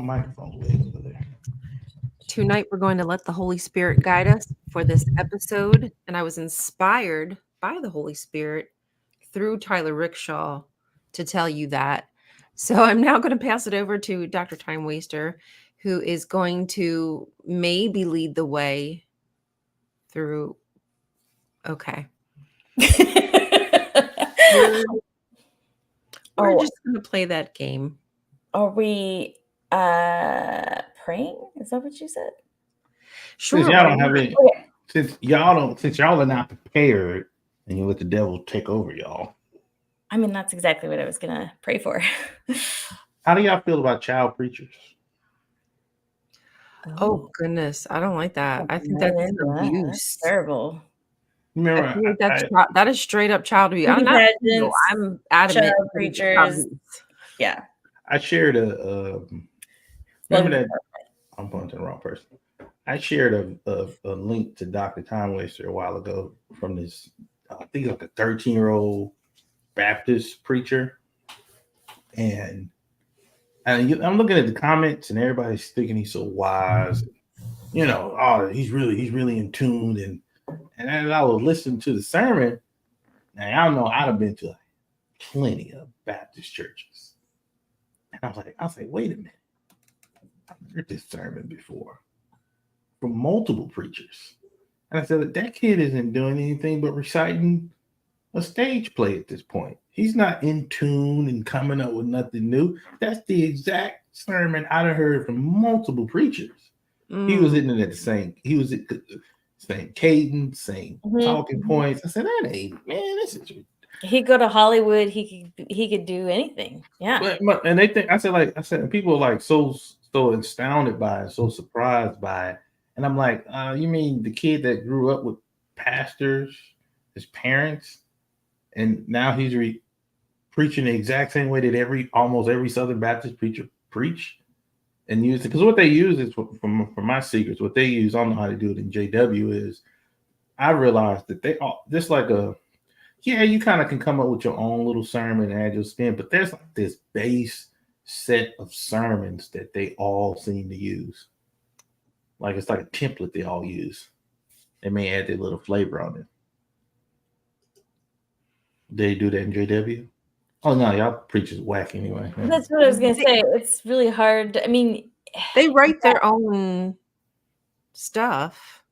microphone's way over there. Tonight, we're going to let the Holy Spirit guide us for this episode. And I was inspired by the Holy Spirit through Tyler Rickshaw to tell you that. So I'm now going to pass it over to Dr. Time Waster, who is going to maybe lead the way through. Okay. We're just going to play that game. Are we praying? Is that what you said? Sure. Since y'all don't have any, since y'all are not prepared, and you let the devil take over y'all. I mean, that's exactly what I was gonna pray for. How do y'all feel about child preachers? Oh goodness, I don't like that. I think that's abuse. That's terrible. Remember, that is straight up child abuse. I'm adamant. Child preachers. Yeah. I shared remember that I'm pointing to the wrong person. I shared a link to Dr. Time Waster a while ago from this, I think like a 13-year-old Baptist preacher. And I'm looking at the comments and everybody's thinking he's so wise. You know, oh, he's really in tune. And as I was listening to the sermon, and I don't know, I'd have been to like plenty of Baptist churches. And I was like, wait a minute. I've heard this sermon before from multiple preachers. And I said, that kid isn't doing anything but reciting a stage play at this point. He's not in tune and coming up with nothing new. That's the exact sermon I'd have heard from multiple preachers. He was in it at the same cadence, same talking points. I said, that ain't, man, this is. He'd go to Hollywood. He could do anything. Yeah. And they think, I said, people are like so astounded by it, so surprised by it. And I'm like, you mean the kid that grew up with pastors, his parents, and now he's preaching the exact same way that almost every Southern Baptist preacher preach and use it? Because what they use is from my secrets. What they use, I don't know how to do it in JW. Is I realized that they all just like you kind of can come up with your own little sermon and add your spin, but there's like this base set of sermons that they all seem to use. Like it's like a template they all use. They may add their little flavor on it. They do that in JW? Oh no, y'all preachers whack anyway. That's what I was gonna say. It's really hard. I mean, they write their own stuff.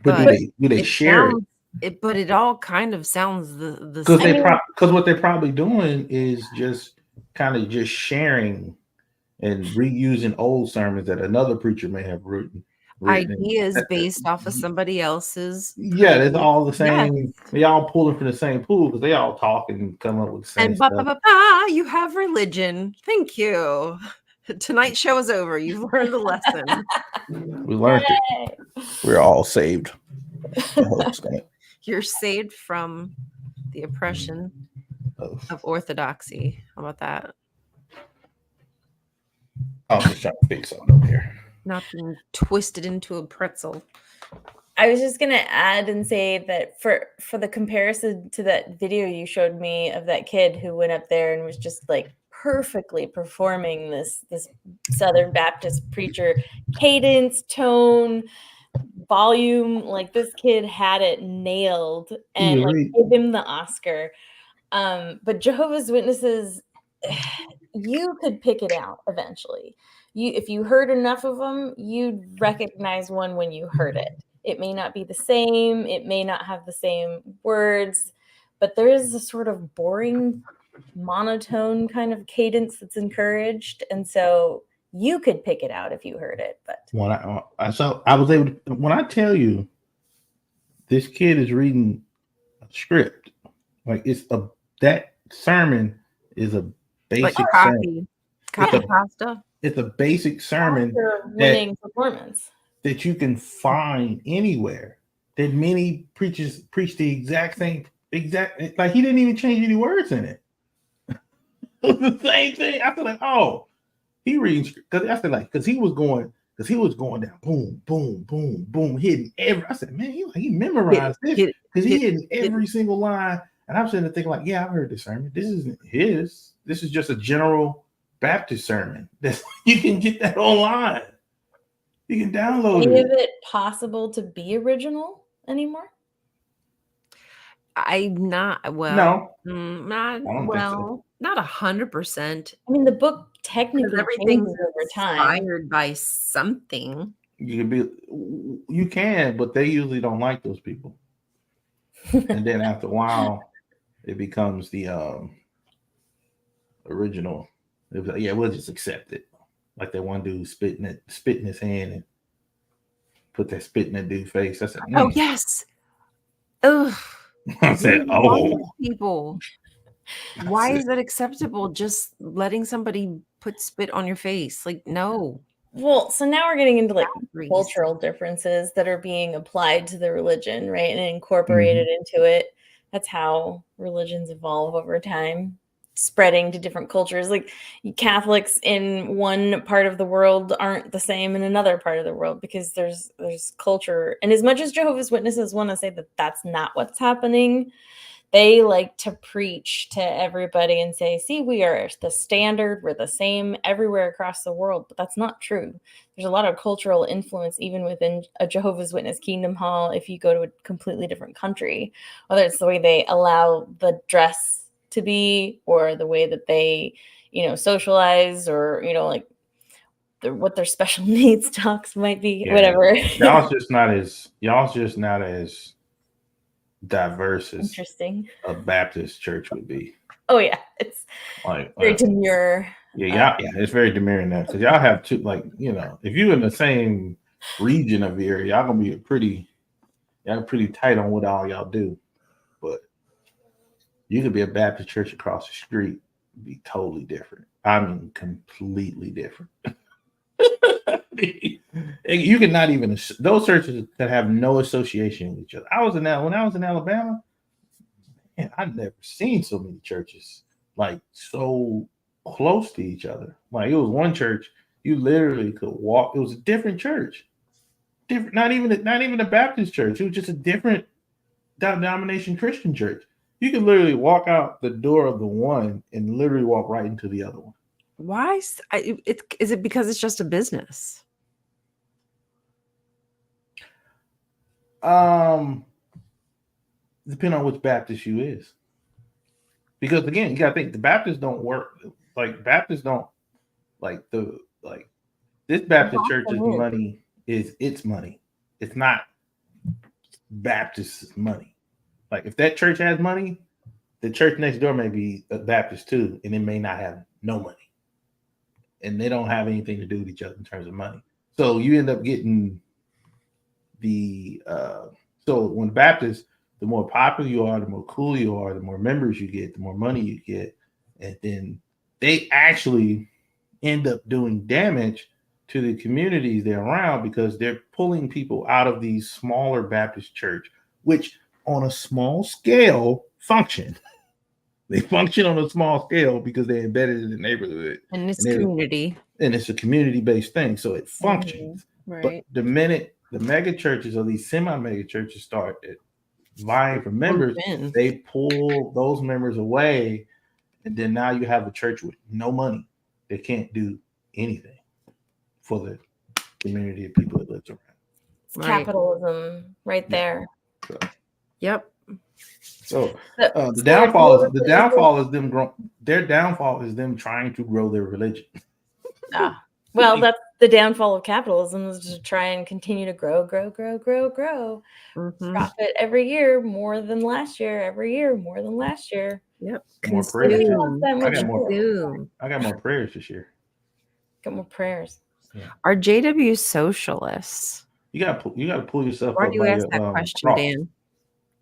But do they share it? But it all kind of sounds the same. Because what they're probably doing is just kind of just sharing and reusing old sermons that another preacher may have written. Ideas based off of somebody else's. Yeah, it's all the same. Yes. They all pulling from the same pool because they all talk and come up with the same stuff. You have religion. Thank you. Tonight's show is over. You've learned the lesson. We learned it. We're all saved. You're saved from the oppression of orthodoxy. How about that? I'm just trying to fix something over here. Not being twisted into a pretzel. I was just gonna add and say that for the comparison to that video you showed me of that kid who went up there and was just like perfectly performing this Southern Baptist preacher, cadence, tone, volume, like this kid had it nailed and like gave him the Oscar. But Jehovah's Witnesses, you could pick it out eventually. If you heard enough of them, you'd recognize one when you heard it. It may not be the same. It may not have the same words, but there is a sort of boring, monotone kind of cadence that's encouraged. And so you could pick it out if you heard it. But when I was able to, when I tell you this kid is reading a script, like that sermon is a basic copy pasta. It's a basic sermon winning performance that you can find anywhere. That many preachers preach the exact same, like he didn't even change any words in it. It was the same thing. I feel like, oh, he reads because I feel like he was going down, boom, boom, boom, boom, hitting every. I said, man, he memorized this because he hitting every single line. And I'm sitting there thinking, like, yeah, I've heard this sermon. This isn't his. This is just a general Baptist sermon. You can get that online. You can download Any it. of it possible to be original anymore? I'm not well. No, Not I don't think so. not 100%. I mean, the book Because technically everything's changes over time. inspired by something. You can, but they usually don't like those people. And then after a while, it becomes the original. It was like, yeah, we'll just accept it. Like that one dude spit in his hand and put that spit in that dude's face. I said, Oh yes. Ugh. I said, oh, People. Why is that acceptable? Just letting somebody put spit on your face? Like, no. Well, so now we're getting into like Boundaries. cultural differences that are being applied to the religion, right? And incorporated into it. That's how religions evolve over time, spreading to different cultures. Like Catholics in one part of the world aren't the same in another part of the world because there's culture. And as much as Jehovah's Witnesses want to say that that's not what's happening, they like to preach to everybody and say, see, we are the standard. We're the same everywhere across the world. But that's not true. There's a lot of cultural influence even within a Jehovah's Witness Kingdom Hall if you go to a completely different country, whether it's the way they allow the dress to be or the way that they, socialize or, like what their special needs talks might be, whatever. Y'all's just not as diverse as Interesting. a Baptist church would be. Oh yeah, it's like very demure. Yeah, it's very demure now because y'all have two. Like if you're in the same region of the area, y'all gonna be pretty tight on what all y'all do. But you could be a Baptist church across the street, be totally different. I mean, completely different. You can not even those churches that have no association with each other. When I was in Alabama, man, I've never seen so many churches like so close to each other. Like it was one church you literally could walk. It was a different church, not even a Baptist church. It was just a different denomination Christian church. You could literally walk out the door of the one and literally walk right into the other one. Why? Is it because it's just a business? Depending on which Baptist you is. Because again, you gotta think the Baptists don't work like Baptists don't like this Baptist church's money is its money. It's not Baptist's money. Like if that church has money, the church next door may be a Baptist too, and it may not have no money. And they don't have anything to do with each other in terms of money. So you end up getting so when Baptists, the more popular you are, the more cool you are, the more members you get, the more money you get, and then they actually end up doing damage to the communities they're around because they're pulling people out of these smaller Baptist church, which on a small scale function. They function on a small scale because they're embedded in the neighborhood. And it's community. And it's a community-based thing, so it functions. Right. But the minute the mega churches or these semi-mega churches start vying for members, they pull those members away, and then now you have a church with no money. They can't do anything for the community of people that lives around. It's capitalism right there. So, yep. So the downfall is them. Their downfall is them trying to grow their religion. Well, that's the downfall of capitalism is to try and continue to grow. Mm-hmm. Profit every year more than last year. Every year more than last year. Yep. More prayers. I got more prayers this year. Got more prayers. Yeah. Are JW socialists? You gotta pull yourself Why up. do you ask that question, cross. Dan?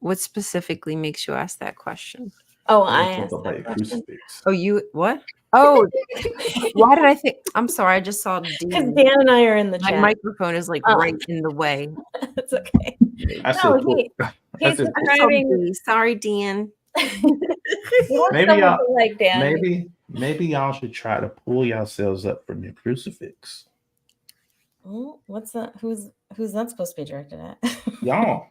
What specifically makes you ask that question? Oh, I asked that crucifix. Oh, you what? Oh, why did I think? I'm sorry. I just saw because Dan and I are in the chat. My microphone is like right in the way. It's okay. He's describing. Sorry, Dan. Maybe y'all should try to pull yourselves up from your crucifix. Oh, what's that? Who's that supposed to be directed at? Y'all.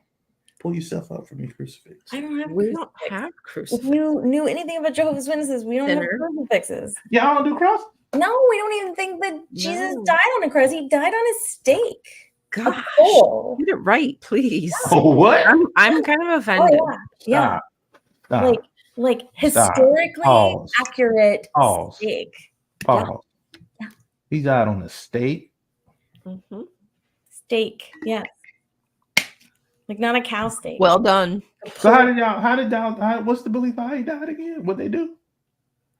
Pull yourself up from your crucifix. I don't have. We don't have crucifixes. If you knew anything about Jehovah's Witnesses, we don't have crucifixes. Y'all don't do cross? No, we don't even think that Jesus No. died on a cross. He died on a stake. Gosh, pole. get it right, please. Oh, what? I'm kind of offended. Oh yeah, Stop. like Stop. historically Pause. accurate Pause. stake. Pause. Yeah. He died on the stake. Mhm. Steak, yes. Like not a cow steak. Well done. So how did y'all, what's the belief how he died again? What they do?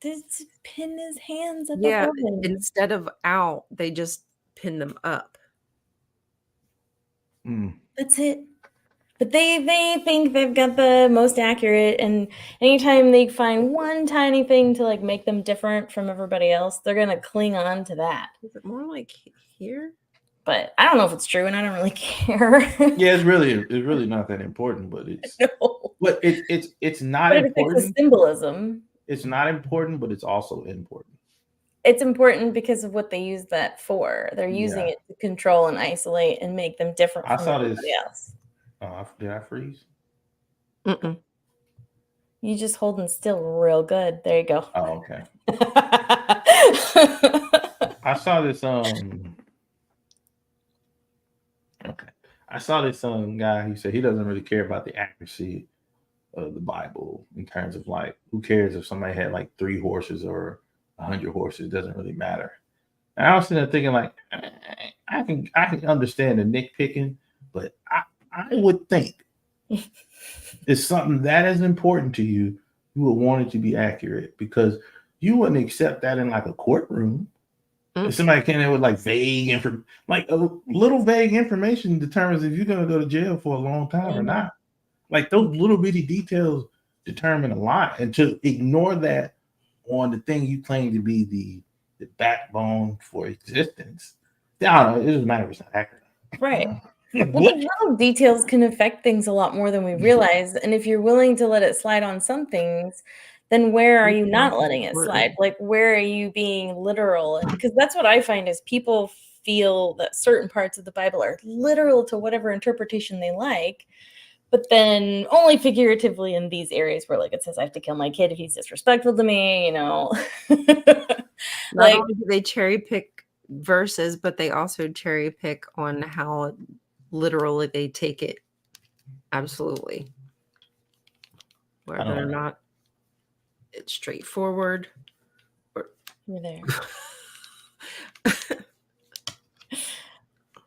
Just pin his hands up Yeah, above him. instead of out, they just pin them up. That's it. But they think they've got the most accurate, and anytime they find one tiny thing to like make them different from everybody else, they're gonna cling on to that. Is it more like here? But I don't know if it's true, and I don't really care. Yeah, it's really not that important, but it's No. but it's not But it's important. a symbolism. It's not important, but it's also important. It's important because of what they use that for. They're using Yeah. it to control and isolate and make them different I from saw everybody this. else. Did I freeze? Mm-mm. You just holding still real good. There you go. Oh, okay. I saw this okay. I saw this guy. He said he doesn't really care about the accuracy of the Bible in terms of like who cares if somebody had like 3 horses or 100 horses. It doesn't really matter. And I was sitting there thinking like I can understand the nitpicking, but I would think it's something that is important to you. You would want it to be accurate because you wouldn't accept that in like a courtroom. If somebody came in with like vague information, like a little vague information determines if you're going to go to jail for a long time or not. Like those little bitty details determine a lot. And to ignore that on the thing you claim to be the backbone for existence, I don't know. It doesn't matter if it's not accurate. Right. Well, the little details can affect things a lot more than we realize. And if you're willing to let it slide on some things, then where are you not letting it slide? Like, where are you being literal? Because that's what I find is people feel that certain parts of the Bible are literal to whatever interpretation they like, but then only figuratively in these areas where like it says I have to kill my kid if he's disrespectful to me, you know. Not only do they cherry pick verses, but they also cherry pick on how literally they take it. Absolutely. Whether or not it's straightforward. You're there.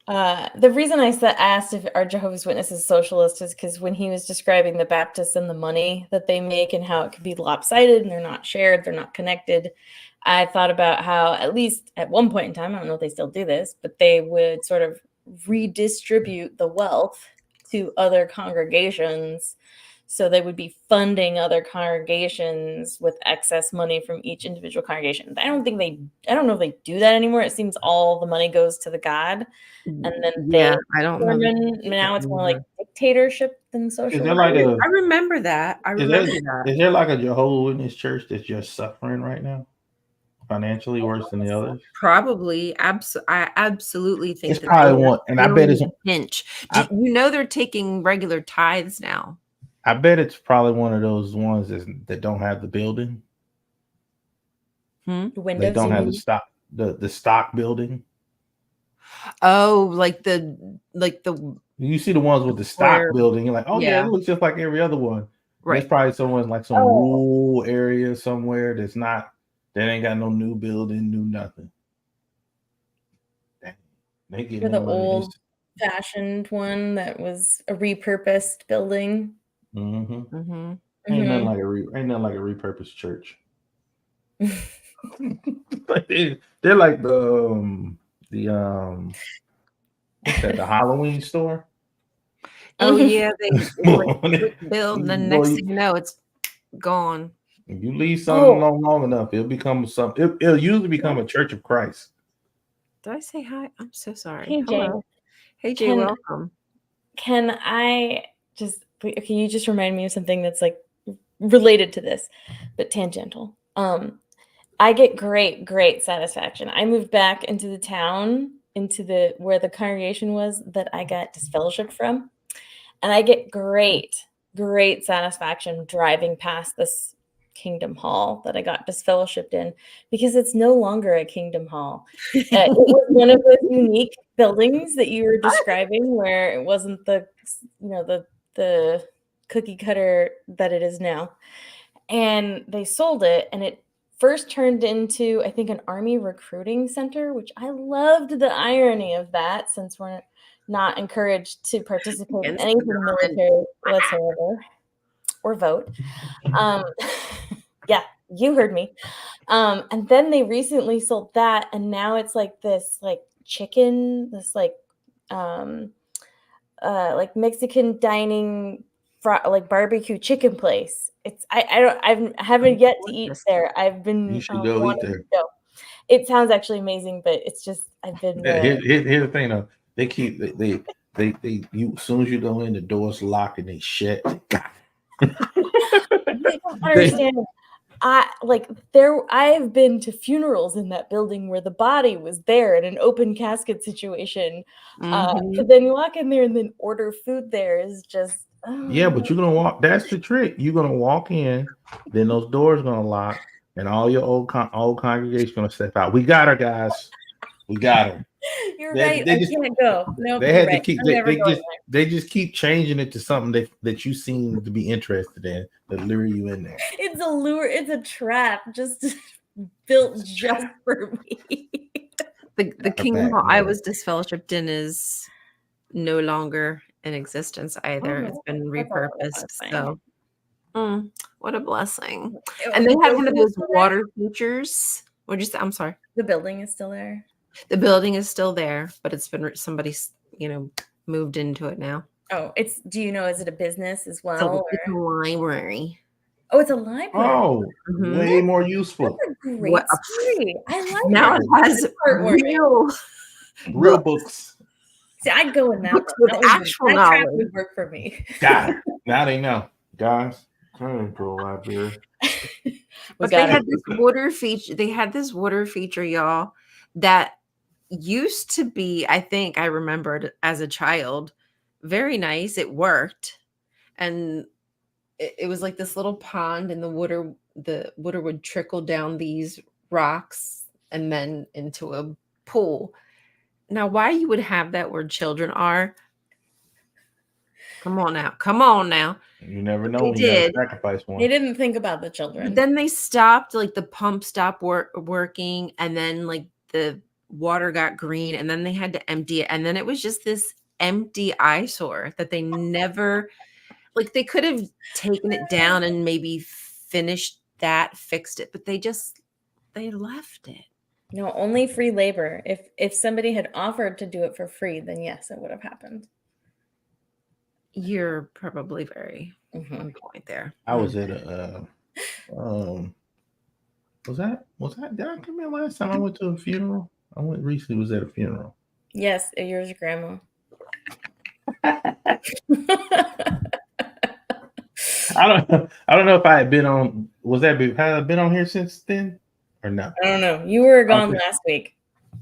The reason I asked if our Jehovah's Witnesses socialist is because when he was describing the Baptists and the money that they make and how it could be lopsided and they're not shared, they're not connected, I thought about how at least at one point in time, I don't know if they still do this, but they would sort of redistribute the wealth to other congregations. So they would be funding other congregations with excess money from each individual congregation. I don't know if they do that anymore. It seems all the money goes to the God. And then I don't know. Now it's more like dictatorship than socialism. Is there like I remember that. Is there like a Jehovah's Witness church that's just suffering right now? Financially worse than the others? Probably. I absolutely think it's probably one, and I bet it's a pinch. You know they're taking regular tithes now. I bet it's probably one of those ones that don't have the building. They don't have the stock building. Oh, like the you see the ones with the stock building, you're like, oh yeah, it looks just like every other one. Right. There's probably someone like some rural area somewhere that ain't got no new building, new nothing. They get the old fashioned one that was a repurposed building. Mm-hmm. Mm-hmm. Ain't nothing like a repurposed church. they're like the what's that? The Halloween store. Oh yeah, they build, and then next thing you know, it's gone. If you leave something long enough, it'll become something. It'll usually become a Church of Christ. Did I say hi? I'm so sorry. Hey Jay. Hello. Hey Jay, welcome. Can I just? Okay, you just remind me of something that's like related to this, but tangential. I get great satisfaction. I moved back into the town, where the congregation was that I got disfellowshipped from, and I get great satisfaction driving past this Kingdom Hall that I got disfellowshipped in, because it's no longer a Kingdom Hall. It was one of those unique buildings that you were describing, where it wasn't the the cookie cutter that it is now. And they sold it, and it first turned into, I think, an Army recruiting center, which I loved the irony of that, since we're not encouraged to participate in anything military whatsoever or vote. Yeah, you heard me. And then they recently sold that, and now it's like this chicken, this like Mexican dining like barbecue chicken place. It's I haven't yet to eat there. I've been You should go eat wanting there. to go. It sounds actually amazing, but it's just I've been Here's the thing though. They keep they you as soon as you go in, the doors lock and they shut. I don't understand. I've been to funerals in that building where the body was there in an open casket situation. To then walk in there and then order food there is just yeah, but you're gonna walk. That's the trick. You're gonna walk in, then those doors gonna lock, and all your old congregation gonna step out. We got her, guys. We got her. You're right. I can't go. No, they had to right. keep. They just keep changing it to something that you seem to be interested in that lure you in there. It's a lure. It's a trap, just built just for me. The Kingdom Hall I was disfellowshipped in is no longer in existence either. It's been repurposed. So, what a blessing! And they have one of those water features. What'd you say? I'm sorry. The building is still there. The building is still there, but it's been somebody's moved into it now. Oh, do you know, is it a business as well? It's a library. Oh, it's a library. Oh, way more useful. That's a great story. I like now it has real books. See, I'd go in that books with actual knowledge. That would work for me. Got it. Now they know, guys. Turn into a library. But they had this water feature. They had this water feature, y'all, that used to be, I think I remembered as a child, very nice. It worked. And it was like this little pond, and the water would trickle down these rocks and then into a pool. Now, why you would have that where children are? Come on now. You never know when you gotta sacrifice one. They didn't think about the children. But then they stopped, like the pump stopped working, and then like the water got green, and then they had to empty it, and then it was just this empty eyesore that they never, like, they could have taken it down and maybe fixed it, but they left it. No, only free labor. If somebody had offered to do it for free, then yes, it would have happened. You're probably very on point there. I was at a was that did I come in last time I went to a funeral? I went recently, was at a funeral. Yes, yours grandma. I don't know if I had been on. Had I been on here since then or no? I don't know. You were gone last week.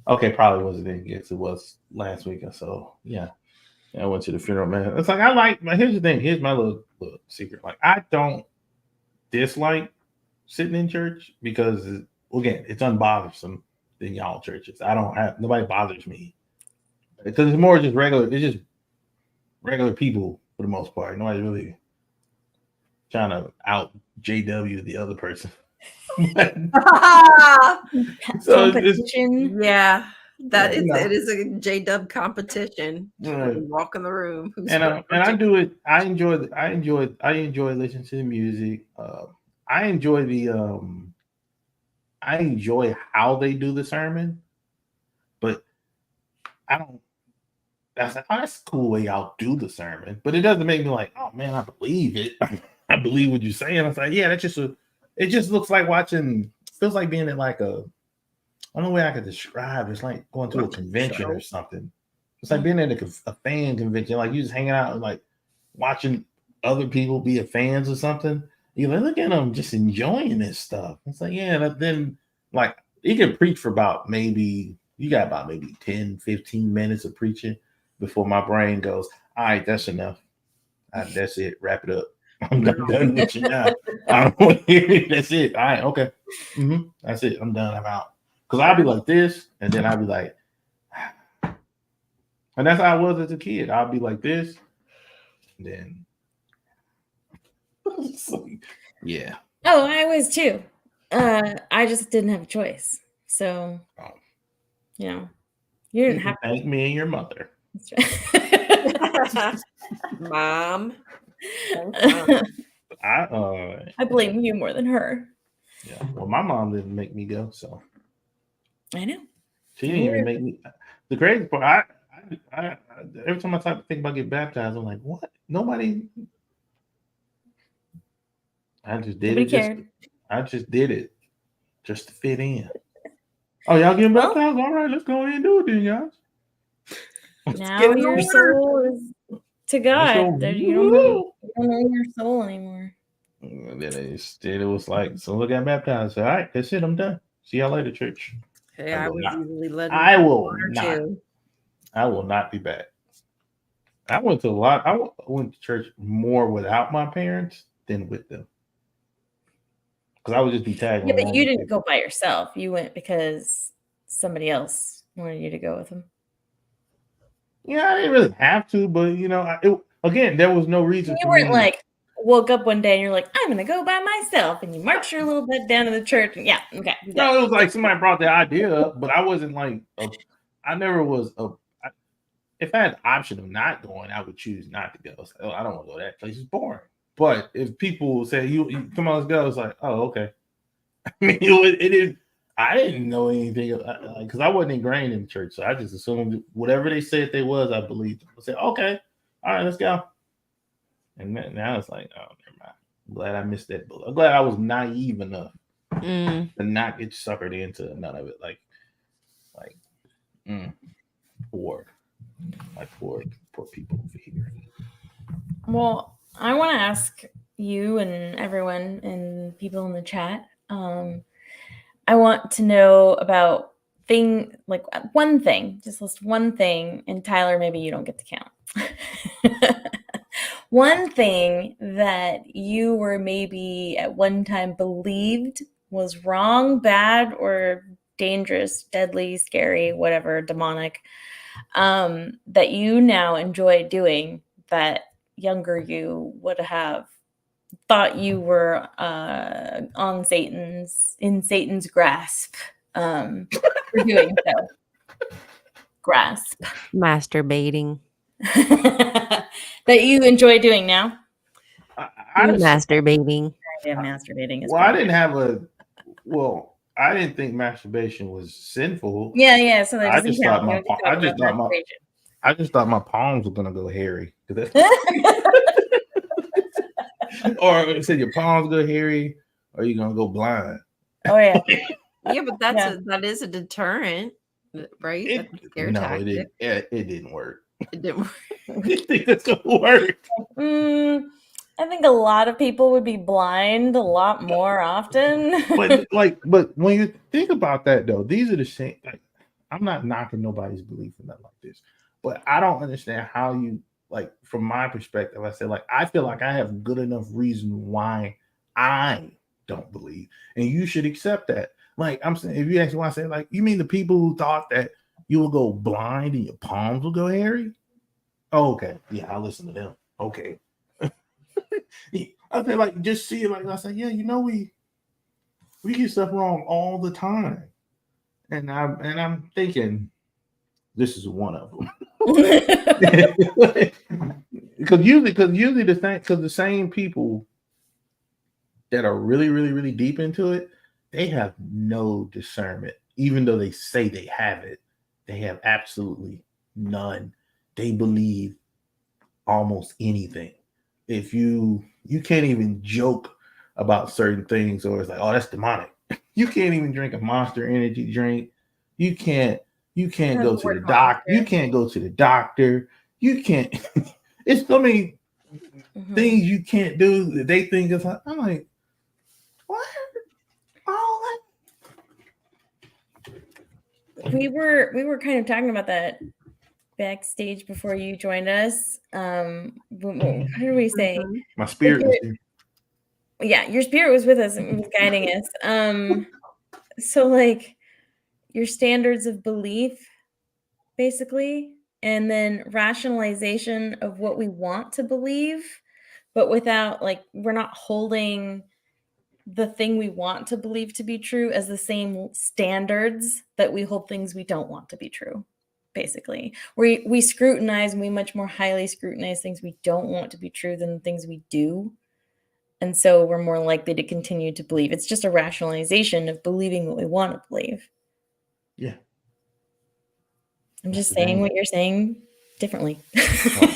Okay, probably wasn't then. Yes, it was last week or so. Yeah, I went to the funeral, man. It's like here's the thing. Here's my little secret. Like, I don't dislike sitting in church because, again, it's unbothersome than y'all churches. Nobody bothers me because it's more just regular. It's just regular people for the most part. Nobody's really trying to out JW the other person. So it is a J-Dub competition. Walk in the room. And I do it. I enjoy listening to the music. I enjoy how they do the sermon, but I don't. That's a cool way y'all do the sermon, but it doesn't make me like, oh man, I believe it. I believe what you're saying. I was like, yeah, it just looks like watching. Feels like being at like a. I don't know way I could describe. It's like going to a convention or something. It's like being at a fan convention, like you just hanging out and like watching other people be fans or something. You're like, look at them just enjoying this stuff. It's like, yeah, but then like you can preach for about maybe 10, 15 minutes of preaching before my brain goes, all right, that's enough. That's it. Wrap it up. I'm done with you now. I don't want to hear it. That's it. All right, okay. That's it. I'm done. I'm out. Because I'll be like this, and then I'll be like, and that's how I was as a kid. I'll be like this, and then yeah. Oh, I was too. I just didn't have a choice. So, you know, you didn't have to thank me and your mother. Mom. I blame you more than her. Yeah. Well, my mom didn't make me go, so I know. she didn't even make me. The crazy part, I every time I think about getting baptized, I'm like, what? Nobody. I just did it. I just did it just to fit in. Oh, y'all getting baptized? All right, let's go ahead and do it then, guys. Now your soul is to God. You don't know your soul anymore. And then it was like, so I got baptized. So, all right, that's it. I'm done. See y'all later, church. Hey, I was easily led. I will not be back. I went to a lot. I went to church more without my parents than with them. Because I would just be tagging. Yeah, but you didn't go by yourself. You went because somebody else wanted you to go with them. Yeah, I didn't really have to, but again, there was no reason. You weren't like woke up one day and you're like, I'm gonna go by myself, and you marched your little bit down to the church. And okay. No, it was like somebody brought the idea up, but I wasn't like I never was if I had the option of not going, I would choose not to go. So, I don't want to go that place. It's boring. But if people say you come on, let's go, it's like, oh, okay. I mean, it is. I didn't know anything because I wasn't ingrained in the church, so I just assumed whatever they said they was, I believed them. I said, okay, all right, let's go. And now it's like, oh, never mind. I'm glad I missed that bullet. I'm glad I was naive enough to not get suckered into none of it. Poor people over here. Well, I want to ask you and everyone and people in the chat. I want to know about one thing. Just list one thing, and Tyler, maybe you don't get to count. One thing that you were maybe at one time believed was wrong, bad, or dangerous, deadly, scary, whatever, demonic, that you now enjoy doing that younger you would have thought you were in Satan's grasp for doing so. Grasp. Masturbating. That you enjoy doing now? Masturbating. Yeah, masturbating is I didn't have I didn't think masturbation was sinful. Yeah. So I just thought my palms were gonna go hairy. Or it said your palms go hairy, or you're gonna go blind. Oh yeah. Yeah, but that is a deterrent, right? It didn't work. It didn't work. You think that's gonna work? I think a lot of people would be blind a lot more often. but when you think about that though, these are the same. Like, I'm not knocking nobody's belief in that like this, but I don't understand how you from my perspective. I said I feel like I have good enough reason why I don't believe, and you should accept that. Like I'm saying, if you ask me why, I say you mean the people who thought that you will go blind and your palms will go hairy? Oh, okay, yeah, I'll listen to them. Okay. I feel just see it I say, yeah, we get stuff wrong all the time, and I'm thinking this is one of them. because usually the same people that are really, really, really deep into it, they have no discernment, even though they say they have it. They have absolutely none. They believe almost anything. If you can't even joke about certain things, or it's oh, that's demonic. You can't even drink a Monster Energy drink. You can't go to the doctor. You can't go to the doctor. You can't. It's so many things you can't do that they think is I'm like, what? All that. We were kind of talking about that backstage before you joined us. How do we say? Mhm. My spirit was here. Yeah, your spirit was with us and was guiding us. So like your standards of belief, basically, and then rationalization of what we want to believe, but without like we're not holding the thing we want to believe to be true as the same standards that we hold things we don't want to be true. Basically, we scrutinize and we much more highly scrutinize things we don't want to be true than things we do. And so we're more likely to continue to believe. It's just a rationalization of believing what we want to believe. Yeah. I'm That's just the saying thing. what you're saying differently. Well,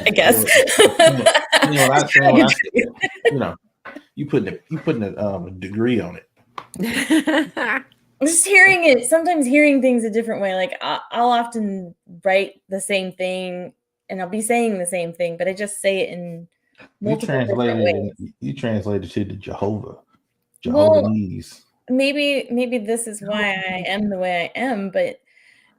I guess. saying what I said, you know, you putting a degree on it. Just hearing it, sometimes hearing things a different way. Like I'll often write the same thing and I'll be saying the same thing, but I just say it in multiple different ways. You translated to the Jehovah Well, Knees. maybe this is why I am the way I am, but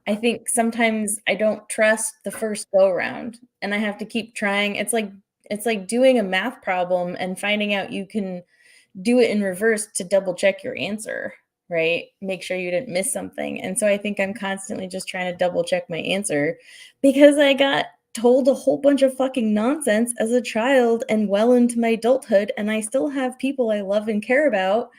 I think sometimes I don't trust the first go around and I have to keep trying. It's like doing a math problem and finding out you can do it in reverse to double check your answer, right? Make sure you didn't miss something. And so I think I'm constantly just trying to double check my answer because I got told a whole bunch of fucking nonsense as a child and well into my adulthood, and I still have people I love and care about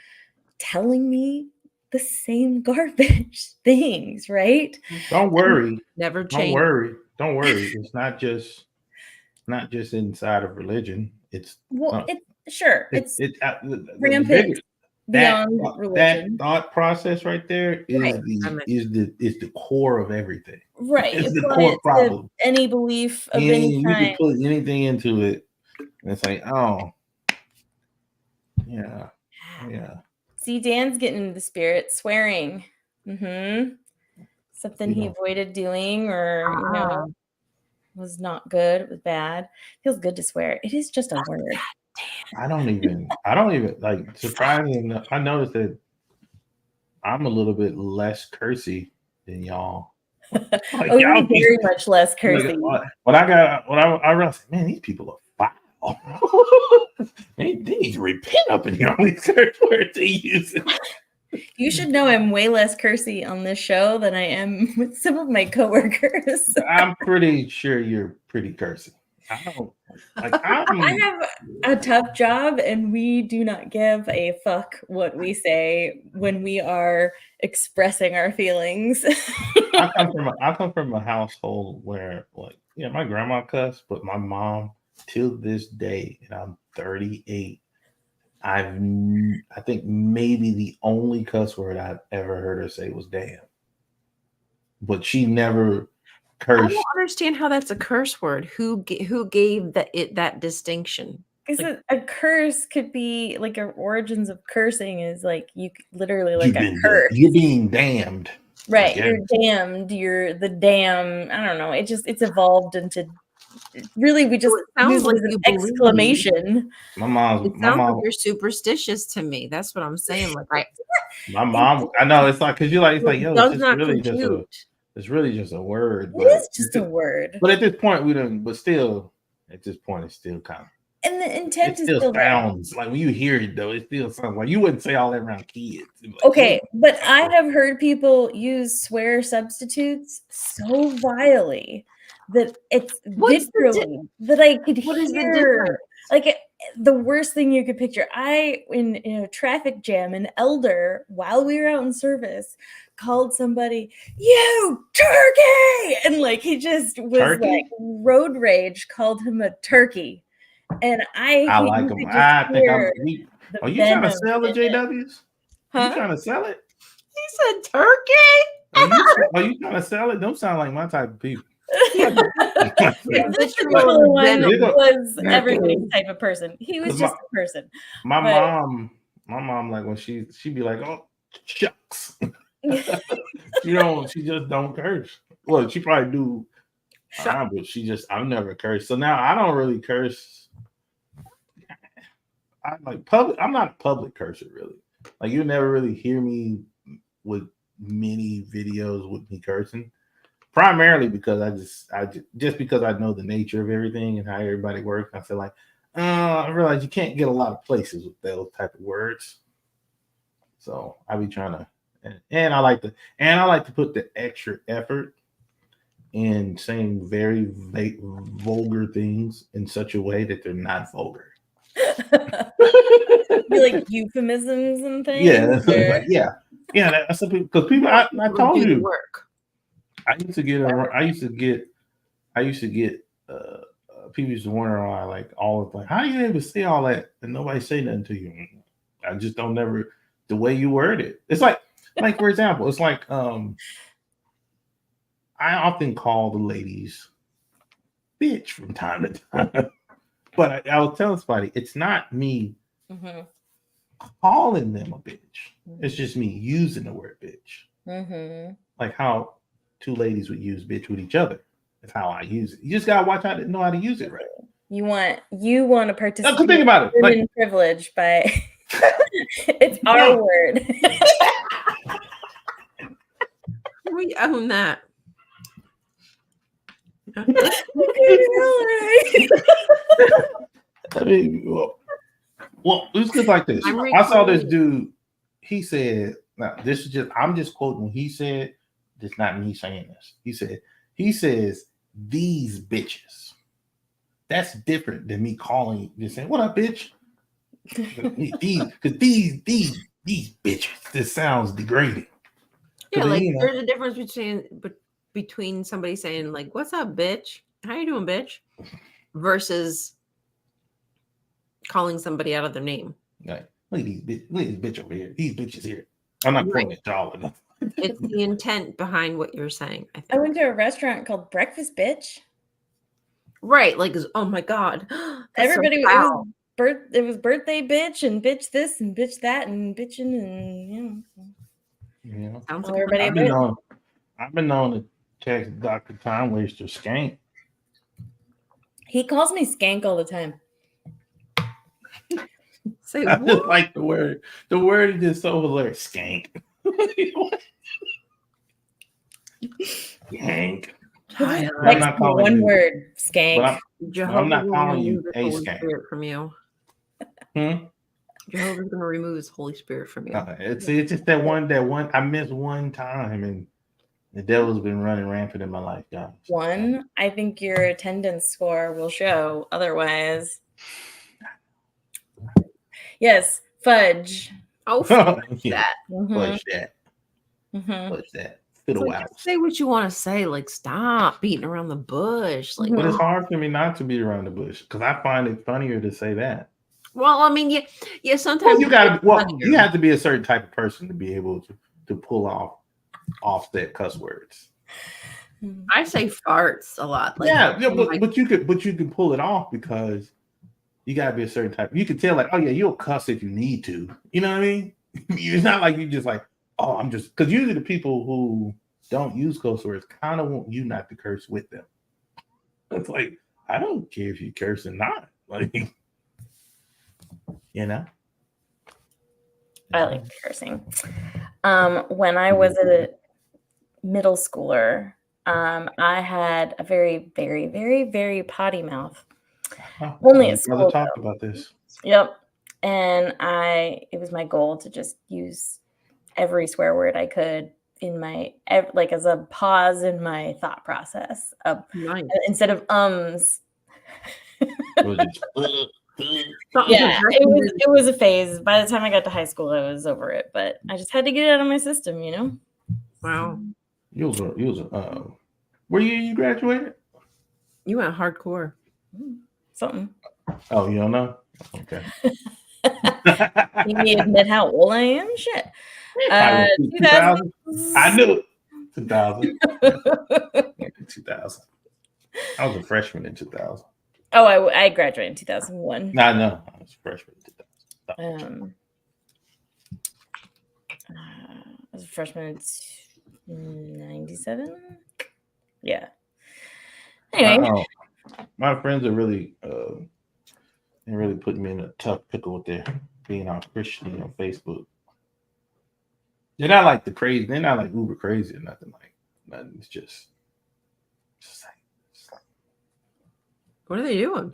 telling me the same garbage things, right? Don't worry. Never Don't change. worry. Don't worry. It's not just inside of religion. It's It's the rampant bigger beyond that religion. thought process right there is Right. the core of everything. Right. It's You the apply core it to problem. any belief of any You kind. can put anything into it, and it's like, oh, yeah. See, Dan's getting into the spirit, swearing. Something he avoided doing or, was not good. It was bad. Feels good to swear. It is just a word. I don't even like, surprisingly enough, I noticed that I'm a little bit less cursy than y'all. Like, you're very much less cursy. When I realized, man, these people are foul. they need to repent up in here on these curse words they use. You should know I'm way less cursy on this show than I am with some of my coworkers. I'm pretty sure you're pretty cursy. I have a tough job, and we do not give a fuck what we say when we are expressing our feelings. I come from a household where, like, yeah, my grandma cussed, but my mom, till this day, and I'm 38, I think maybe the only cuss word I've ever heard her say was "damn," but she never cursed. I don't understand how that's a curse word. Who gave that distinction? Because a curse could be like origins of cursing is like you literally like a curse. You're being damned. Right, you're damned. You're the damn. I don't know. It's evolved into. Really, we just use it as an exclamation. My mom. Like you're superstitious to me. That's what I'm saying. Like my mom. I know it's like because you're like, it's like, yo, it's really just a word. It is just a word. But at this point, we don't. But still, at this point, it's still kind of. And the intent it still sounds like when you hear it, though, it still sounds like you wouldn't say all that around kids. Like, okay, but I have heard people use swear substitutes so vilely that it's literally that I could hear. Like the worst thing you could picture. In a traffic jam, an elder, while we were out in service, called somebody, "You turkey!" And like he just was like road rage, called him a turkey. And I like them. I think are you trying to sell the JWs? Huh? You trying to sell it? He said turkey. Are you trying to sell it? Don't sound like my type of people. This particular one was everybody's type of person. He was just a person. My mom, like when she'd be like, "Oh, shucks." She just don't curse. Well, she probably do, but I've never cursed. So now I don't really curse. I'm not a public cursor, really. Like, you never really hear me with many videos with me cursing. primarily because I just because I know the nature of everything and how everybody works. I feel like I realize you can't get a lot of places with those type of words. So I be trying to, and I like to put the extra effort in saying very vulgar things in such a way that they're not vulgar. Like euphemisms and things. Yeah, like, yeah. That's because people. I told you. Work. I used to get. People used to wonder why, like, all of like, how do you able to say all that and nobody say nothing to you? I just don't never the way you word it. It's like for example, it's like I often call the ladies bitch from time to time, but I was telling somebody it's not me calling them a bitch. It's just me using the word bitch. Like how two ladies would use bitch with each other. That's how I use it. You just gotta watch how to know how to use it right. You want to participate Think about it. Women like, privilege by it's our word. We own that. I mean, well, it's just like this. I saw this dude. He said, "Now this is just. I'm just quoting. He said, it's not me saying this. He says these bitches. That's different than me calling just saying, what up, bitch? These bitches. This sounds degrading. Yeah, like there's a difference between somebody saying like, "What's up, bitch? How you doing, bitch?" versus calling somebody out of their name. Like, look at this bitch over here. These bitches here. I'm not pointing at y'all enough. It's the intent behind what you're saying. I think. I went to a restaurant called Breakfast Bitch. Right, like, oh my god, everybody so it was birthday bitch and bitch this and bitch that and bitching and Sounds like everybody. I've been known to text Dr. Time Waster skank. He calls me skank all the time. Say I just like the word. The word is just so hilarious. Skank. Skank. I'm not calling one word, skank. I'm not calling you a skank. From you. Jehovah's going to remove his Holy Spirit from you. It's just that one. I missed one time, and the devil's been running rampant in my life, guys. I think your attendance score will show otherwise. Yes, fudge. Oh, fudge that. Fudge that. Fudge that. Say what you want to say. Like, stop beating around the bush. Like, but it's hard for me not to beat around the bush because I find it funnier to say that. Well, I mean, yeah. Sometimes you have to be a certain type of person to be able to pull off that cuss words. I say farts a lot. Like, but you could pull it off because you gotta be a certain type. You can tell, like, oh yeah, you'll cuss if you need to. You know what I mean? It's not like you just like, oh, I'm just because usually the people who don't use curse words kind of want you not to curse with them. It's like, I don't care if you curse or not. Like, you know. I like cursing. When I was a middle schooler, I had a very, very, very, very potty mouth. Only at school. Talked about this. Yep. And it was my goal to just use every swear word I could in my, like, as a pause in my thought process. Nice. Instead of ums. Yeah, it was a phase. By the time I got to high school, I was over it, but I just had to get it out of my system, you know. Wow. You was where you graduated? You went hardcore. Something. Oh, you don't know? Okay. You need to admit how old I am? Shit. 2000. I knew it. 2000. 2000. I was a freshman in 2000. Oh, I graduated in 2001. No, I was a freshman in 2000. I was a freshman in 97. Yeah. Anyway, my friends are really they really put me in a tough pickle with their being on Christian on Facebook. They're not like the crazy. They're not like uber crazy or nothing. It's just What are they doing?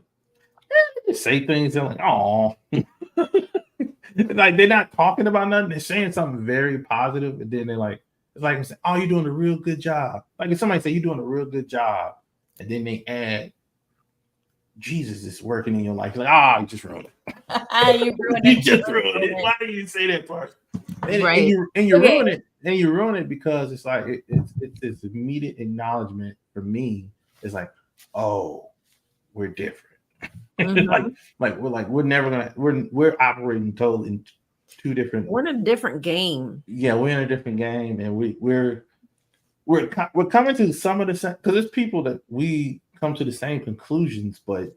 They say things and like, oh, like they're not talking about nothing. They're saying something very positive, and then they're like, it's like, oh, you're doing a real good job. Like if somebody say you're doing a real good job, and then they add, Jesus is working in your life. Like, you just ruined it. You ruined You it. just ruined it. Why do you say that part? And Right. you Okay. ruin it. And you ruin it because it's like it's immediate acknowledgement for me. It's like, oh, we're different. Mhm. we're never gonna we're operating totally in two different. We're in a different game. Yeah, we're in a different game, and we're coming to some of the same, because there's people that we come to the same conclusions, but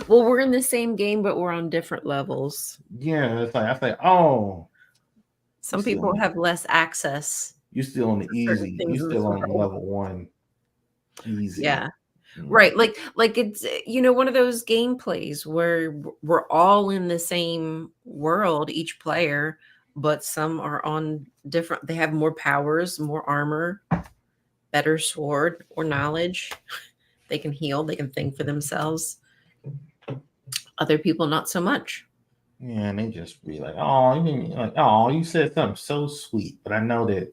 Well, we're in the same game, but we're on different levels. yeah, it's like I say, oh, some people have less access. You still on the easy. You still on level 1. Easy. Yeah. Right. Like it's, one of those gameplays where we're all in the same world, each player, but some are on different, they have more powers, more armor, better sword or knowledge. They can heal, they can think for themselves. Other people, not so much. Yeah, and they just be like, oh, you said something so sweet, but I know that.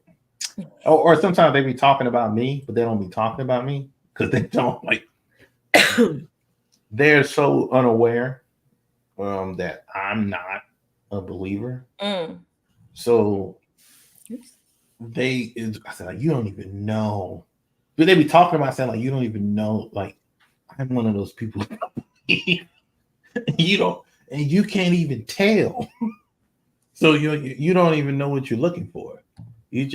Or sometimes they be talking about me, but they don't be talking about me because they don't like. They're so unaware that I'm not a believer. So I said, like, you don't even know. But they be talking about saying, like, you don't even know. Like, I'm one of those people. You don't, and you can't even tell. So you don't even know what you're looking for. You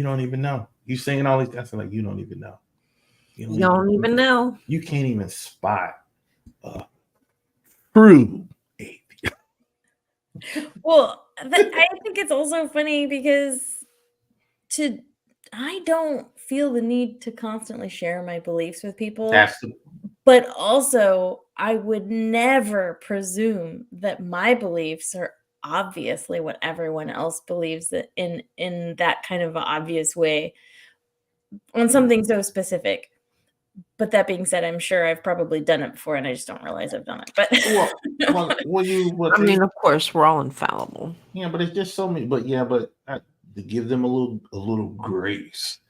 don't even know. You saying all these things like you don't even know. You don't even know. You can't even spot true atheist. Well, I think it's also funny because I don't feel the need to constantly share my beliefs with people. But also, I would never presume that my beliefs are obviously what everyone else believes in that kind of obvious way on something so specific. But that being said, I'm sure I've probably done it before, and I just don't realize I've done it. But I mean, of course, we're all infallible. Yeah, but it's just so many. But to give them a little grace,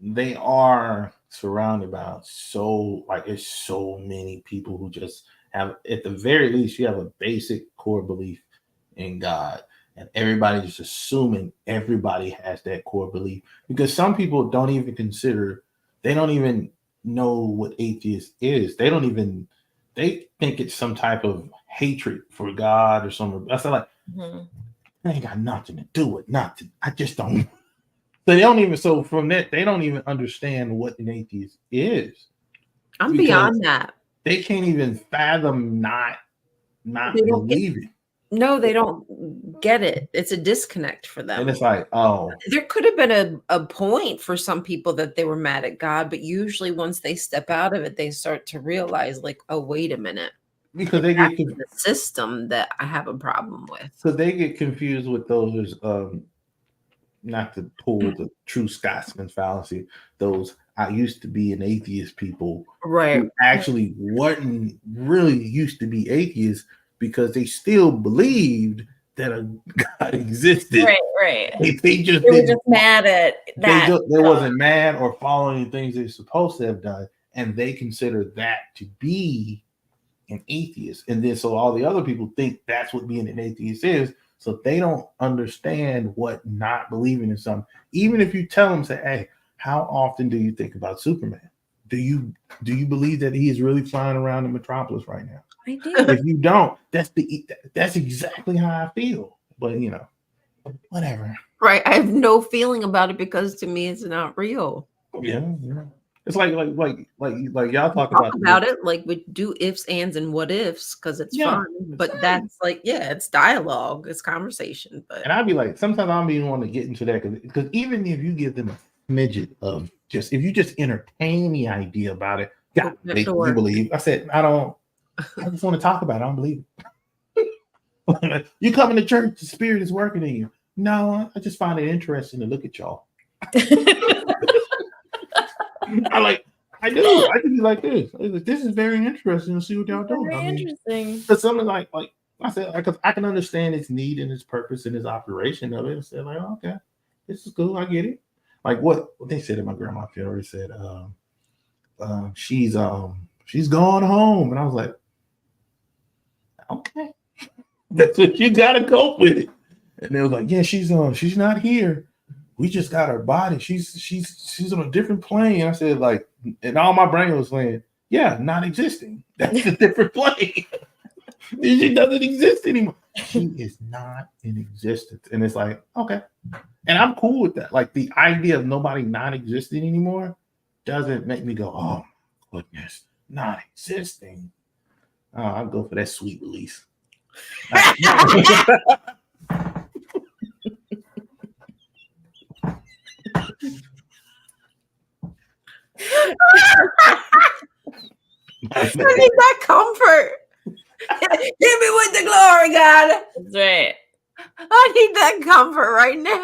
they are surrounded by it's so many people who just have, at the very least, you have a basic core belief in God, and everybody's just assuming everybody has that core belief, because some people don't even consider, they don't even know what atheist is. They think it's some type of hatred for God or something. I said, like, it ain't got nothing to do with nothing. I just don't. So they don't even. So from that, they don't even understand what an atheist is. I'm beyond that. They can't even fathom not believing. No, they don't get it. It's a disconnect for them. And it's like, oh, there could have been a point for some people that they were mad at God, but usually once they step out of it, they start to realize, like, oh, wait a minute. Because they get the system that I have a problem with. So they get confused with those, not to pull the true Scotsman fallacy, those I used to be an atheist people, right? Who actually wasn't really used to be atheists because they still believed that a God existed. Right. They were just mad at that. They wasn't mad or following the things they're supposed to have done, and they consider that to be an atheist. And then so all the other people think that's what being an atheist is. So they don't understand what not believing in something. Even if you tell them, say, hey, how often do you think about Superman? Do you believe that he is really flying around the metropolis right now? I do. If you don't, that's exactly how I feel. But whatever. Right. I have no feeling about it because to me it's not real. Yeah. It's like y'all talk about it, like we do ifs, ands, and what ifs because it's fun. But that's like, it's dialogue, it's conversation. And I'd be like, sometimes I don't even want to get into that because even if you give them a midget of if you just entertain the idea about it, you believe. I said, I just want to talk about it. I don't believe it. You come into church, the spirit is working in you. No, I just find it interesting to look at y'all. I do. I can be like this. This is very interesting to see what y'all doing. Very interesting. But something like I said, because I can understand its need and its purpose and its operation of it. I said, like, okay, this is cool. I get it. Like what they said at my grandma's funeral, said, she's going home, and I was like, okay, that's what you gotta cope with it. And they was like, yeah, she's not here. We just got her body. She's on a different plane. And I said, like, and all my brain was saying, yeah, not existing. That's a different plane. She doesn't exist anymore. She is not in existence. And it's like, okay. And I'm cool with that. Like the idea of nobody not existing anymore doesn't make me go, oh my goodness, not existing. Oh, I'll go for that sweet release. I need that comfort. Hit me with the glory, God. That's right. I need that comfort right now.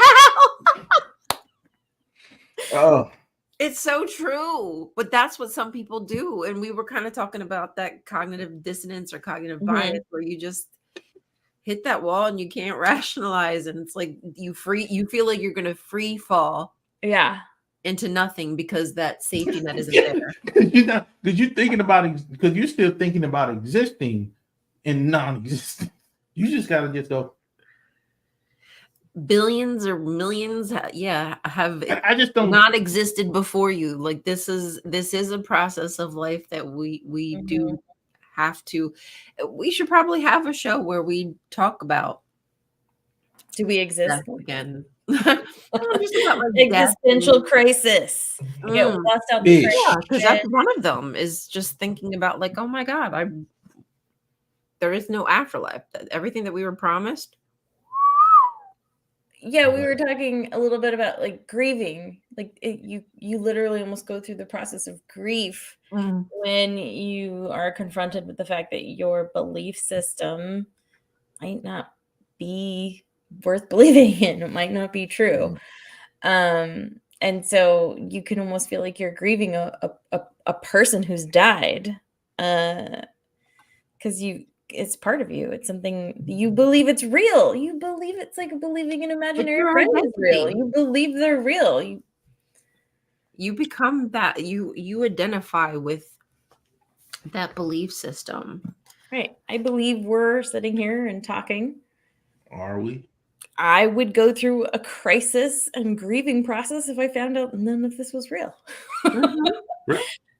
Oh, it's so true. But that's what some people do. And we were kind of talking about that cognitive dissonance or cognitive bias, where you just hit that wall and you can't rationalize. And it's like you feel like you're going to free fall. Yeah. Into nothing because that safety net isn't there. Because you're still thinking about existing and non-existent. You just gotta just go. Billions or millions, have I just don't not existed before you. Like this is a process of life that we do have to. We should probably have a show where we talk about. Do we exist again? Existential crisis. Yeah, because that's one of them is just thinking about like, oh my God, there is no afterlife. Everything that we were promised. Yeah, we were talking a little bit about like grieving. Like you literally almost go through the process of grief when you are confronted with the fact that your belief system might not be worth believing in. It might not be true. And so you can almost feel like you're grieving a person who's died, because it's part of you. It's something you believe it's real. You believe it's like believing an imaginary friend is real. You believe they're real. You become that. You identify with that belief system. Right. I believe we're sitting here and talking. Are we? I would go through a crisis and grieving process if I found out none of this was real.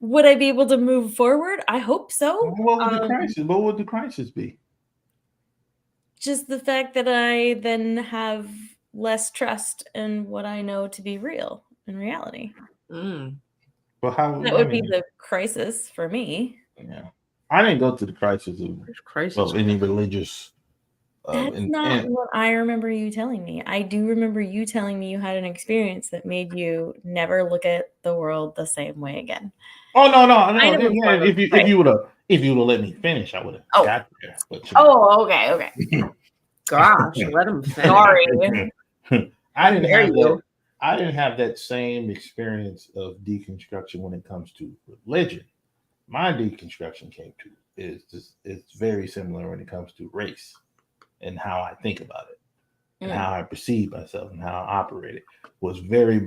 Would I be able to move forward? I hope so. What would the crisis be? Just the fact that I then have less trust in what I know to be real in reality. Well, that would be the crisis for me. Yeah, I didn't go through the crisis of any religious. That's not what I remember you telling me. I do remember you telling me you had an experience that made you never look at the world the same way again. Oh no! Yeah, if you would have let me finish, I would have got there. But, okay. Gosh, let him finish. Sorry. I didn't have that same experience of deconstruction when it comes to religion. My deconstruction is very similar when it comes to race and how I think about it and how I perceive myself and how I operate it was very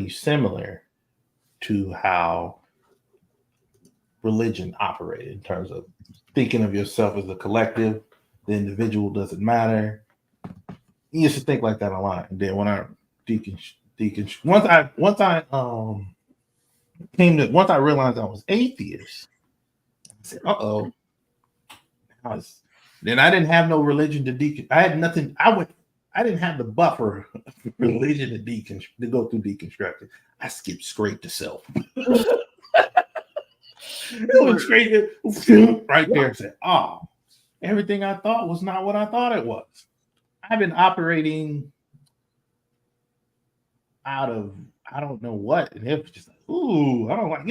similar to how religion operated in terms of thinking of yourself as a collective. The individual doesn't matter. You used to think like that a lot. And then when I once I realized I was atheist, I said, uh-oh. Then I didn't have no religion to I had nothing. I didn't have the buffer of religion to go through deconstruction. I skipped straight to self. It went straight right there and said, oh, everything I thought was not what I thought it was. I've been operating out of I don't know what, and it was just like, ooh, I don't like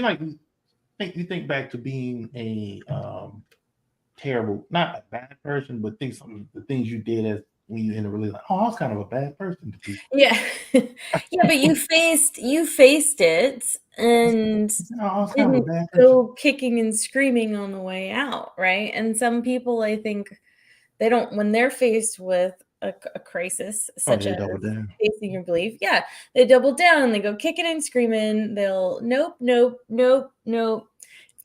you think back to being a terrible, not a bad person, but the things you did as when you end up really like, oh, I was kind of a bad person to people. Yeah. Yeah, but you faced it and Oh, I was kind of a didn't bad person. go kicking and screaming on the way out, right? And some people, I think, they don't, when they're faced with a crisis such as double down. facing your belief, yeah, they double down, they go kicking and screaming. They'll nope.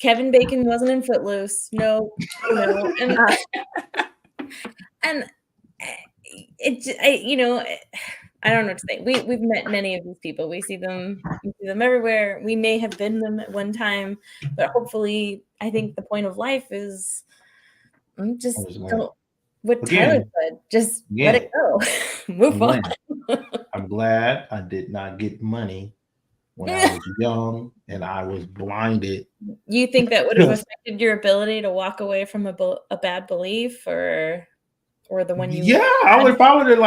Kevin Bacon wasn't in Footloose. No, and I don't know what to say. We've met many of these people. We see them everywhere. We may have been them at one time, but hopefully, I think the point of life is just don't. What Tyler said, just let it go, move on. I'm glad I did not get money when I was young and I was blinded. You think that would have affected your ability to walk away from a bad belief, or the one you? Yeah, if I would have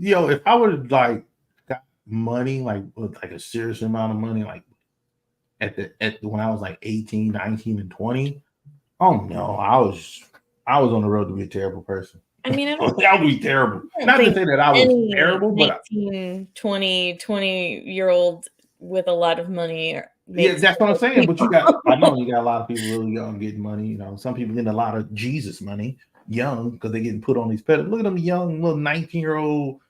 if I would have got money, with a serious amount of money, when I was 18, 19, and 20. Oh no, I was on the road to be a terrible person. I mean, I would be terrible. Not to say that I was terrible, but 19, 20-year-old with a lot of money. Yeah, that's what I'm saying. But I know you got a lot of people really young getting money. Some people getting a lot of Jesus money young because they're getting put on these pedestals. Look at them young little 19-year-old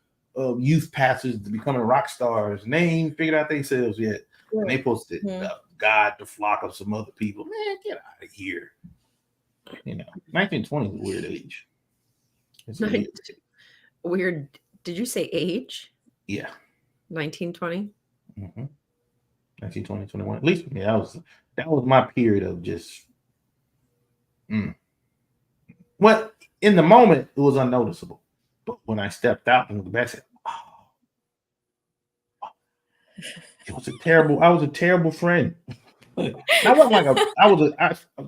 youth pastors to becoming rock stars. And they ain't figured out themselves yet. Yeah. And they posted God, the flock of some other people. Man, get out of here. 1920 is a weird age. It's weird. Did you say age? Yeah. 1920? Mm-hmm. 1920, 21. At least for me, that was my period of just What in the moment it was unnoticeable. But when I stepped out and looked back, I said, I was a terrible friend. I wasn't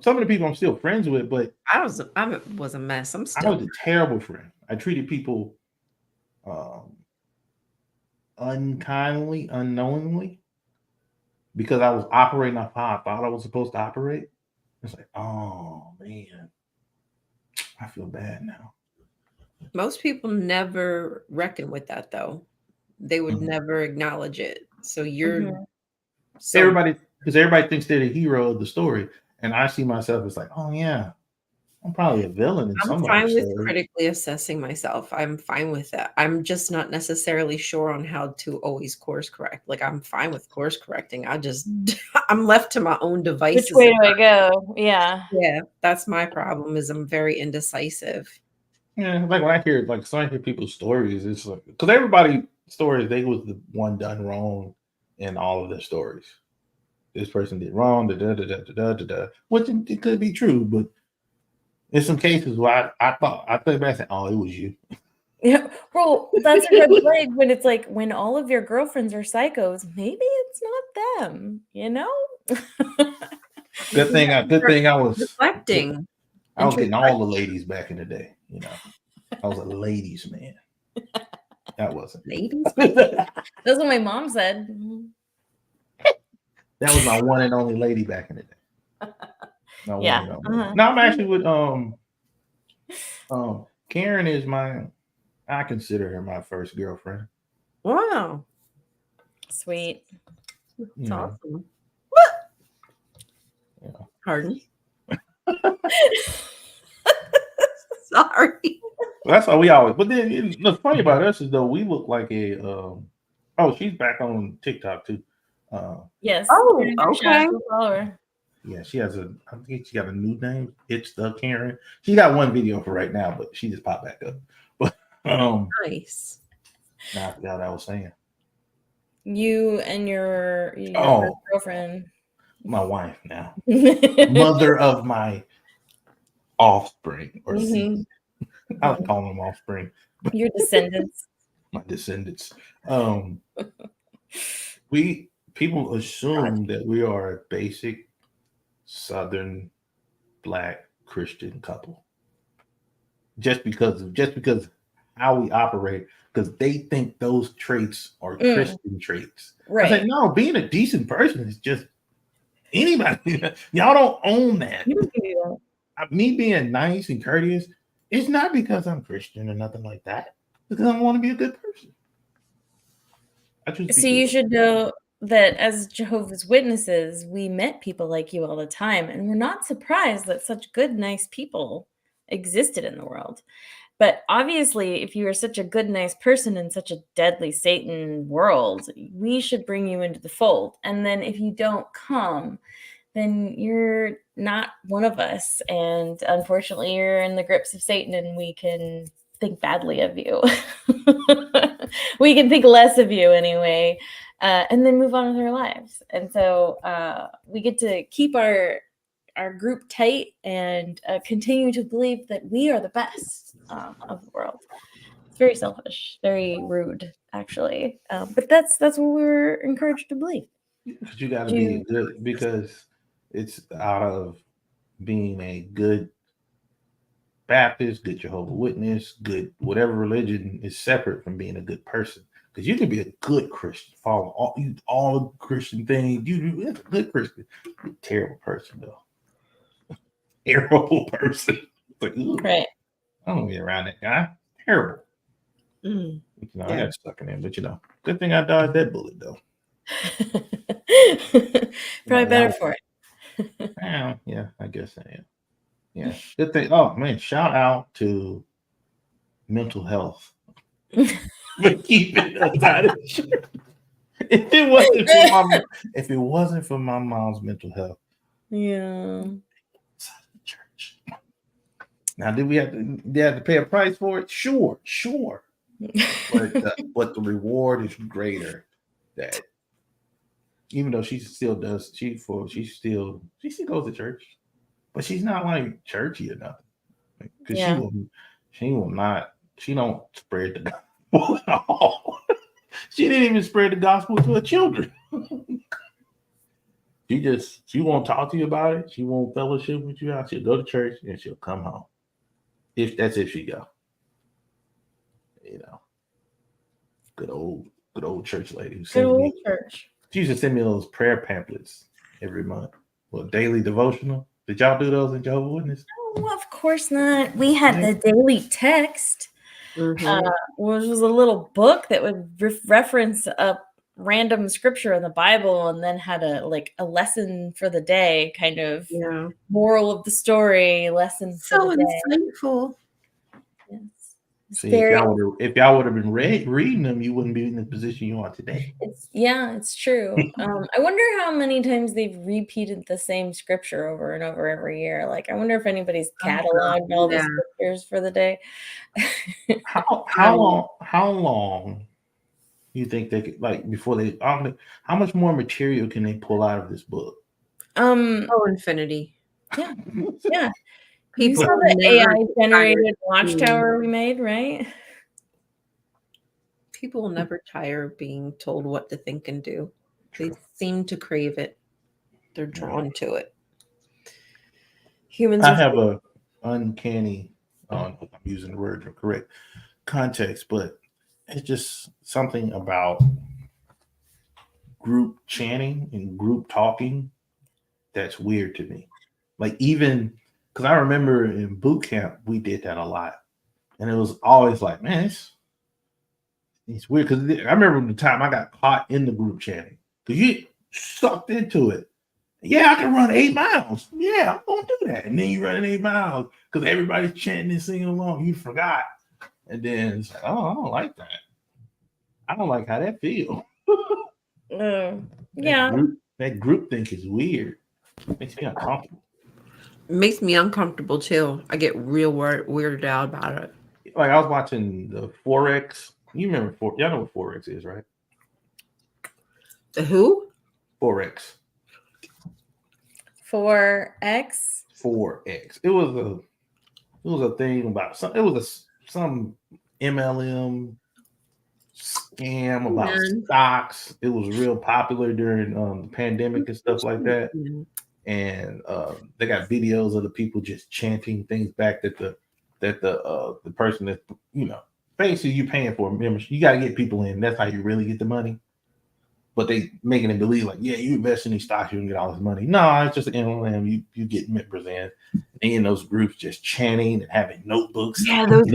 some of the people I'm still friends with, but I was a mess. I was a terrible friend. I treated people unkindly, unknowingly, because I was operating off how I thought I was supposed to operate. It's like, oh man, I feel bad now. Most people never reckon with that, though. They would never acknowledge it. So you're everybody thinks they're the hero of the story, and I see myself as like, oh yeah, I'm probably a villain in some way. I'm fine with critically assessing myself. I'm fine with that. I'm just not necessarily sure on how to always course correct. I'm fine with course correcting. I'm left to my own devices. Which way do I go? Yeah. Yeah, that's my problem. Is I'm very indecisive. Yeah, when I hear people's stories, it's like because everybody's stories, they was the one done wrong in all of their stories. This person did wrong, which it could be true, but in some cases where I think back and said, oh, it was you. Yeah, well, that's a red flag when it's like when all of your girlfriends are psychos, maybe it's not them, Good thing I was reflecting. I was getting all the ladies back in the day, I was a ladies man. That wasn't ladies. That's what my mom said. That was my one and only lady back in the day. Yeah. Now I'm actually with Karen is I consider her my first girlfriend. Wow. Sweet. That's awesome. Yeah. Pardon? Sorry. That's how we always. But then what's funny about us is though we look like a. She's back on TikTok too. Yes. Oh, okay. Yeah, she has I think she got a new name. It's the Karen. She got one video for right now, but she just popped back up. But nice. Now I forgot what I was saying. You and your girlfriend. My wife now. Mother of my offspring or seed. I like calling them offspring. Your descendants. My descendants. People assume that we are a basic Southern Black Christian couple. Just because how we operate, because they think those traits are Christian traits. Right. I said, no, being a decent person is just anybody. Y'all don't own that. Me being nice and courteous, it's not because I'm Christian or nothing like that. because I don't want to be a good person. So you should know that as Jehovah's Witnesses, we met people like you all the time, and we're not surprised that such good, nice people existed in the world. But obviously, if you are such a good, nice person in such a deadly Satan world, we should bring you into the fold. And then if you don't come, then you're not one of us. And unfortunately, you're in the grips of Satan, and we can think badly of you. We can think less of you anyway, and then move on with our lives. And so we get to keep our group tight and continue to believe that we are the best of the world. It's very selfish, very rude, actually. But that's what we're encouraged to believe. Because you got to be good, because it's out of being a good Baptist, good Jehovah's Witness, good whatever religion is separate from being a good person. Because you can be a good Christian, follow all Christian things. You're a good Christian. You're a terrible person, though. Terrible person. Like, right. I don't want to be around that guy. Terrible. Mm. I got stuck in there, but good thing I dodged that bullet, though. Probably better for it. Yeah, I guess I am. Yeah, good thing. Oh man, shout out to mental health for keeping us out of church. If it wasn't for my mom's mental health, yeah, church. Now, did we have to pay a price for it? Sure. But the reward is greater. That even though she still does, she still goes to church, but she's not like churchy or nothing. Because she will not. She don't spread the gospel at all. She didn't even spread the gospel to her children. She won't talk to you about it. She won't fellowship with you out. She'll go to church and she'll come home. If she go. Good old church lady. Church. She used to send me those prayer pamphlets every month. Well, daily devotional. Did y'all do those in Jehovah's Witness? Oh, of course not. We had the daily text, which was a little book that would reference a random scripture in the Bible, and then had a lesson for the day, kind of moral of the story lesson. So insightful. Yes. See, if y'all would have been reading them, you wouldn't be in the position you are today. It's true. I wonder how many times they've repeated the same scripture over and over every year. Like, I wonder if anybody's cataloged all the scriptures for the day. How long you think they could, before they? How much more material can they pull out of this book? Infinity. Yeah, yeah. You saw the AI generated watchtower we made, right? People will never tire of being told what to think and do. They seem to crave it. They're drawn to it. Humans. I have a uncanny. I'm using the word in correct context, but it's just something about group chanting and group talking that's weird to me. Like, even because I remember in boot camp we did that a lot, and it was always like, man, it's weird. Because I remember the time I got caught in the group chanting because you sucked into it. Yeah, I can run 8 miles. Yeah, I'm gonna do that. And then you run 8 miles because everybody's chanting and singing along. You forgot, and then it's like, oh, I don't like that. I don't like how that feels. That group think is weird. Makes me uncomfortable. It makes me uncomfortable too. I get real weirded out about it. Like, I was watching the Forex. You remember y'all know what Forex is, right? The who? Forex. 4X. It was a thing about some MLM scam about stocks. It was real popular during the pandemic and stuff like that. And they got videos of the people just chanting things back that the person that basically you paying for a membership. You got to get people in. That's how you really get the money. But they making them believe like, yeah, you invest in these stocks, you can get all this money. No, it's just an MLM. You get members in those groups just chanting and having notebooks. Yeah, those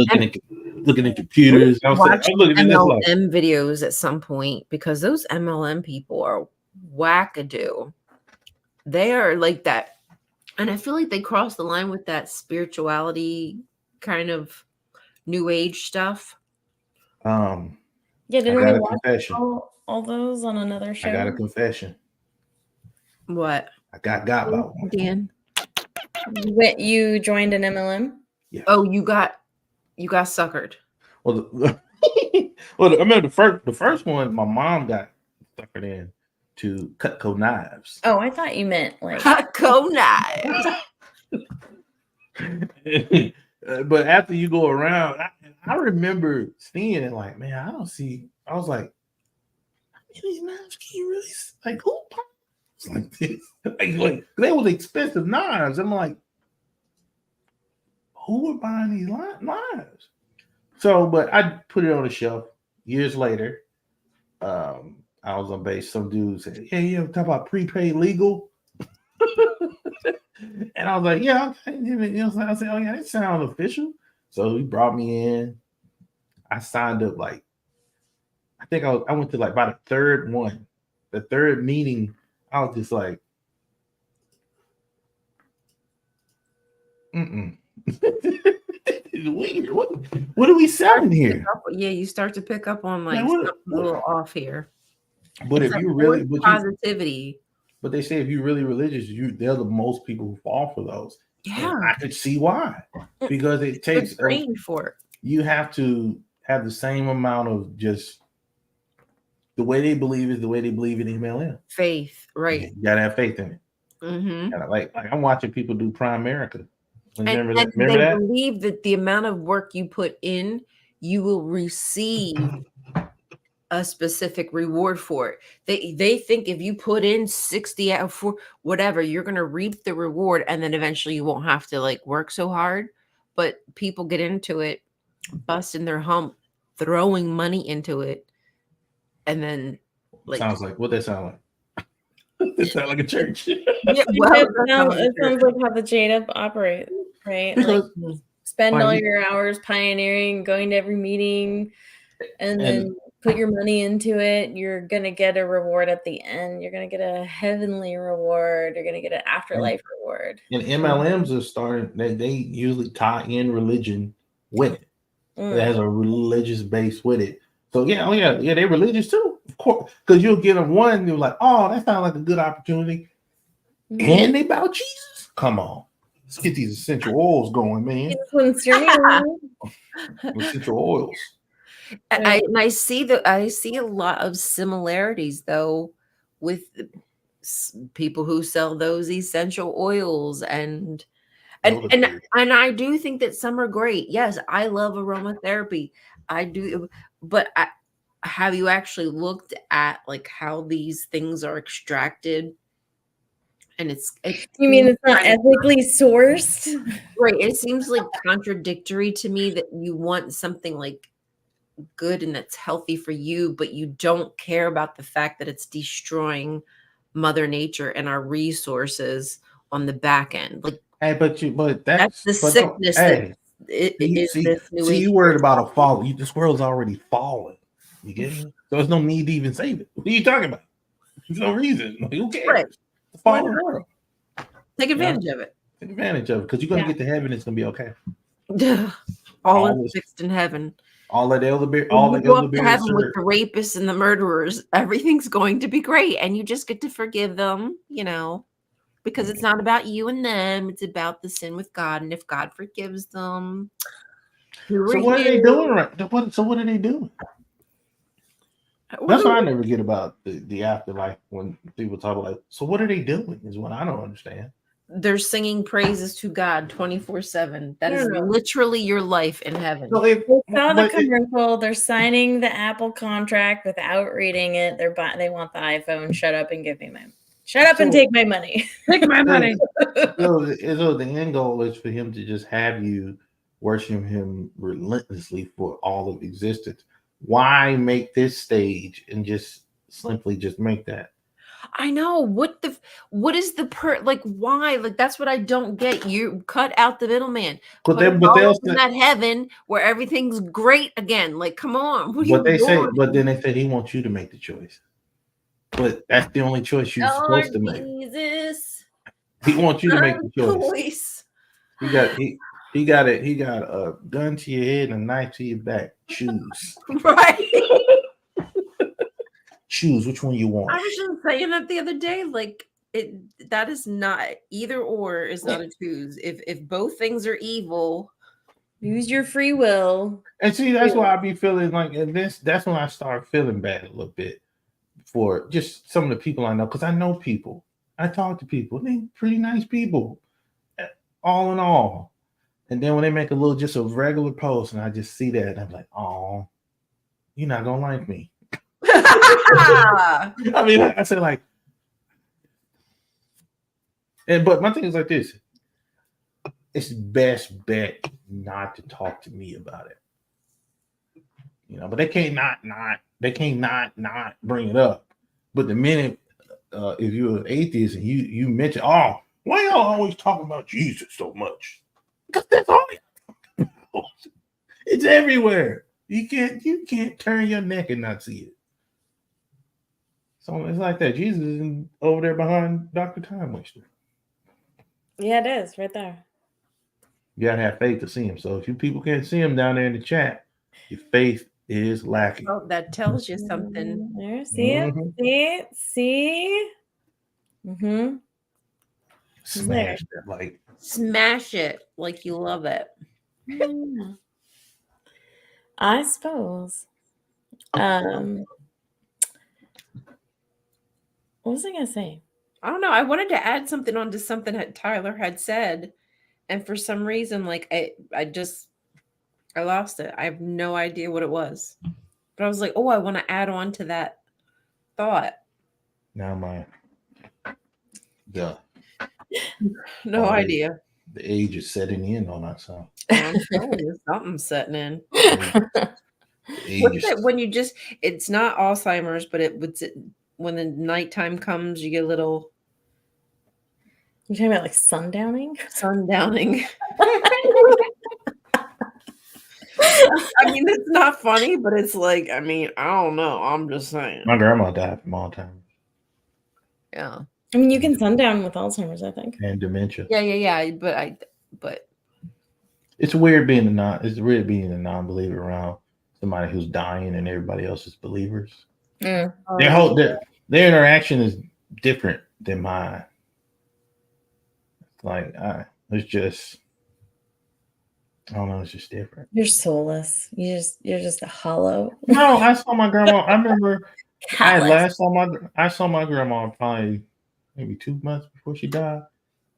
looking at computers. I was looking at this like MLM videos at some point because those MLM people are wackadoo. They are like that. And I feel like they cross the line with that spirituality kind of new age stuff. Yeah, didn't we watch all those on another show? I got a confession. What? I got by one. Dan. You joined an MLM? Yeah. Oh, you got suckered. Well, I remember the first one. My mom got suckered in to Cutco knives. Oh, I thought you meant like Cutco knives. But after you go around, I remember seeing it like, man, I don't see. I was like, these knives can you really like who like this? Like they was expensive knives. I'm like, who would buy these knives? So, but I put it on the shelf. Years later, I was on base. Some dude said, "Yeah, you ever talk about prepaid legal?" And I was like, "Yeah, okay." You know, I said, "Oh yeah, that sounds official." So he brought me in. I signed up like, I think I went to like about the third one, the third meeting. I was just like, It's weird. What are we selling here? Yeah, you start to pick up on like something a little off here. But it's if you really positivity. But they say if you're really religious, they're the most people who fall for those. Yeah, and I could see why. Because it takes trained for it. You have to have the same amount of just the way they believe is the way they believe in MLM. Faith, right? You gotta have faith in it. Mm-hmm. Like I'm watching people do Primerica. Remember that? They believe that the amount of work you put in, you will receive a specific reward for it. They think if you put in 60 hours for whatever, you're going to reap the reward, and then eventually you won't have to like work so hard. But people get into it, busting their hump, throwing money into it, and then like sounds like what that sound like. It sounds like a church. Yeah, well, it sounds like how the J-Dub operate, right? Because, like spend all your hours pioneering, going to every meeting, and then put your money into it. You're gonna get a reward at the end. You're gonna get a heavenly reward. You're gonna get an afterlife reward. And MLMs are starting. They usually tie in religion with it. It has a religious base with it. So yeah, they're religious too, of course. Because you'll get them one, you're like, oh, that sounds like a good opportunity. And they about Jesus. Come on, let's get these essential oils going, man. Essential oils. I see a lot of similarities though with people who sell those essential oils and I do think that some are great. Yes, I love aromatherapy. I do, but have you actually looked at like how these things are extracted? And you mean it's not ethically sourced? Right. It seems like contradictory to me that you want something like good and that's healthy for you, but you don't care about the fact that it's destroying Mother Nature and our resources on the back end. Like, hey, but that's the sickness. Hey, you worried about a fall? This world's already fallen. You get me? So there's no need to even save it. What are you talking about? There's no reason. Who cares? Right. The fallen world. Take advantage of it. Take advantage of it because you're gonna get to heaven. It's gonna be okay. All is fixed in heaven. All the elderberry, go up to heaven with the rapists and the murderers. Everything's going to be great, and you just get to forgive them. Because it's not about you and them. It's about the sin with God, and if God forgives them, so what are they doing right? So what are they doing? That's what I never get about the afterlife when people talk about. So what are they doing? Is what I don't understand. They're singing praises to God 24/7. That is literally your life in heaven. So they saw the commercial. They're signing the Apple contract without reading it. They want the iPhone. Shut up and give me my. Shut up and take my money. Take my money. So the end goal is for him to just have you worship him relentlessly for all of existence. Why make this stage and just simply just make that? I know. What is the like why? Like that's what I don't get. You cut out the middleman. But Put they, us but they'll all in say, that heaven where everything's great again. Like, come on. What are but you they say, doing? but then they say he wants you to make the choice. But that's the only choice you're Lord supposed to make. Jesus. He wants you to make the choice. Voice. He got it. He got a gun to your head and a knife to your back. Choose. Right. Choose which one you want. I was just saying that the other day. Like that is not either or is not a choose. If both things are evil, Use your free will. And see, that's why I be feeling like, and that's when I start feeling bad a little bit for just some of the people I know, because I know people. I talk to people. They're pretty nice people, all in all. And then when they make just a regular post, and I just see that, and I'm like, oh, you're not gonna like me. I mean, I say like, but my thing is like this: it's best bet not to talk to me about it. But they can't not bring it up. But the minute if you're an atheist and you mention, oh, why y'all always talking about Jesus so much? Because that's all. It's everywhere. You can't turn your neck and not see it. So it's like that. Jesus is over there behind Dr. Time Waster. Yeah, it is right there. You gotta have faith to see him. So if you people can't see him down there in the chat, your faith is lacking. Oh, that tells you something. There, see it? See? Mm-hmm. Smash that like. Smash it like you love it. I suppose. What was I gonna say? I don't know. I wanted to add something onto something that Tyler had said, and for some reason, like I lost it. I have no idea what it was, but I was like, oh, I want to add on to that thought. Now no idea. The age is setting in on us, so I'm telling you, something's setting in. What's it when you just? It's not Alzheimer's, but when the nighttime comes, you get a little. You're talking about like sundowning? Sundowning. I mean, it's not funny, but it's like, I mean, I don't know. I'm just saying. My grandma died from Alzheimer's. Yeah. I mean, you can sundown with Alzheimer's, I think. And dementia. Yeah. But it's weird being a non-believer around somebody who's dying and everybody else is believers. Mm. Their interaction is different than mine. Like it's just, I don't know, it's just different. You're soulless. You're just a hollow. No, I saw my grandma. I remember I saw my grandma probably maybe 2 months before she died,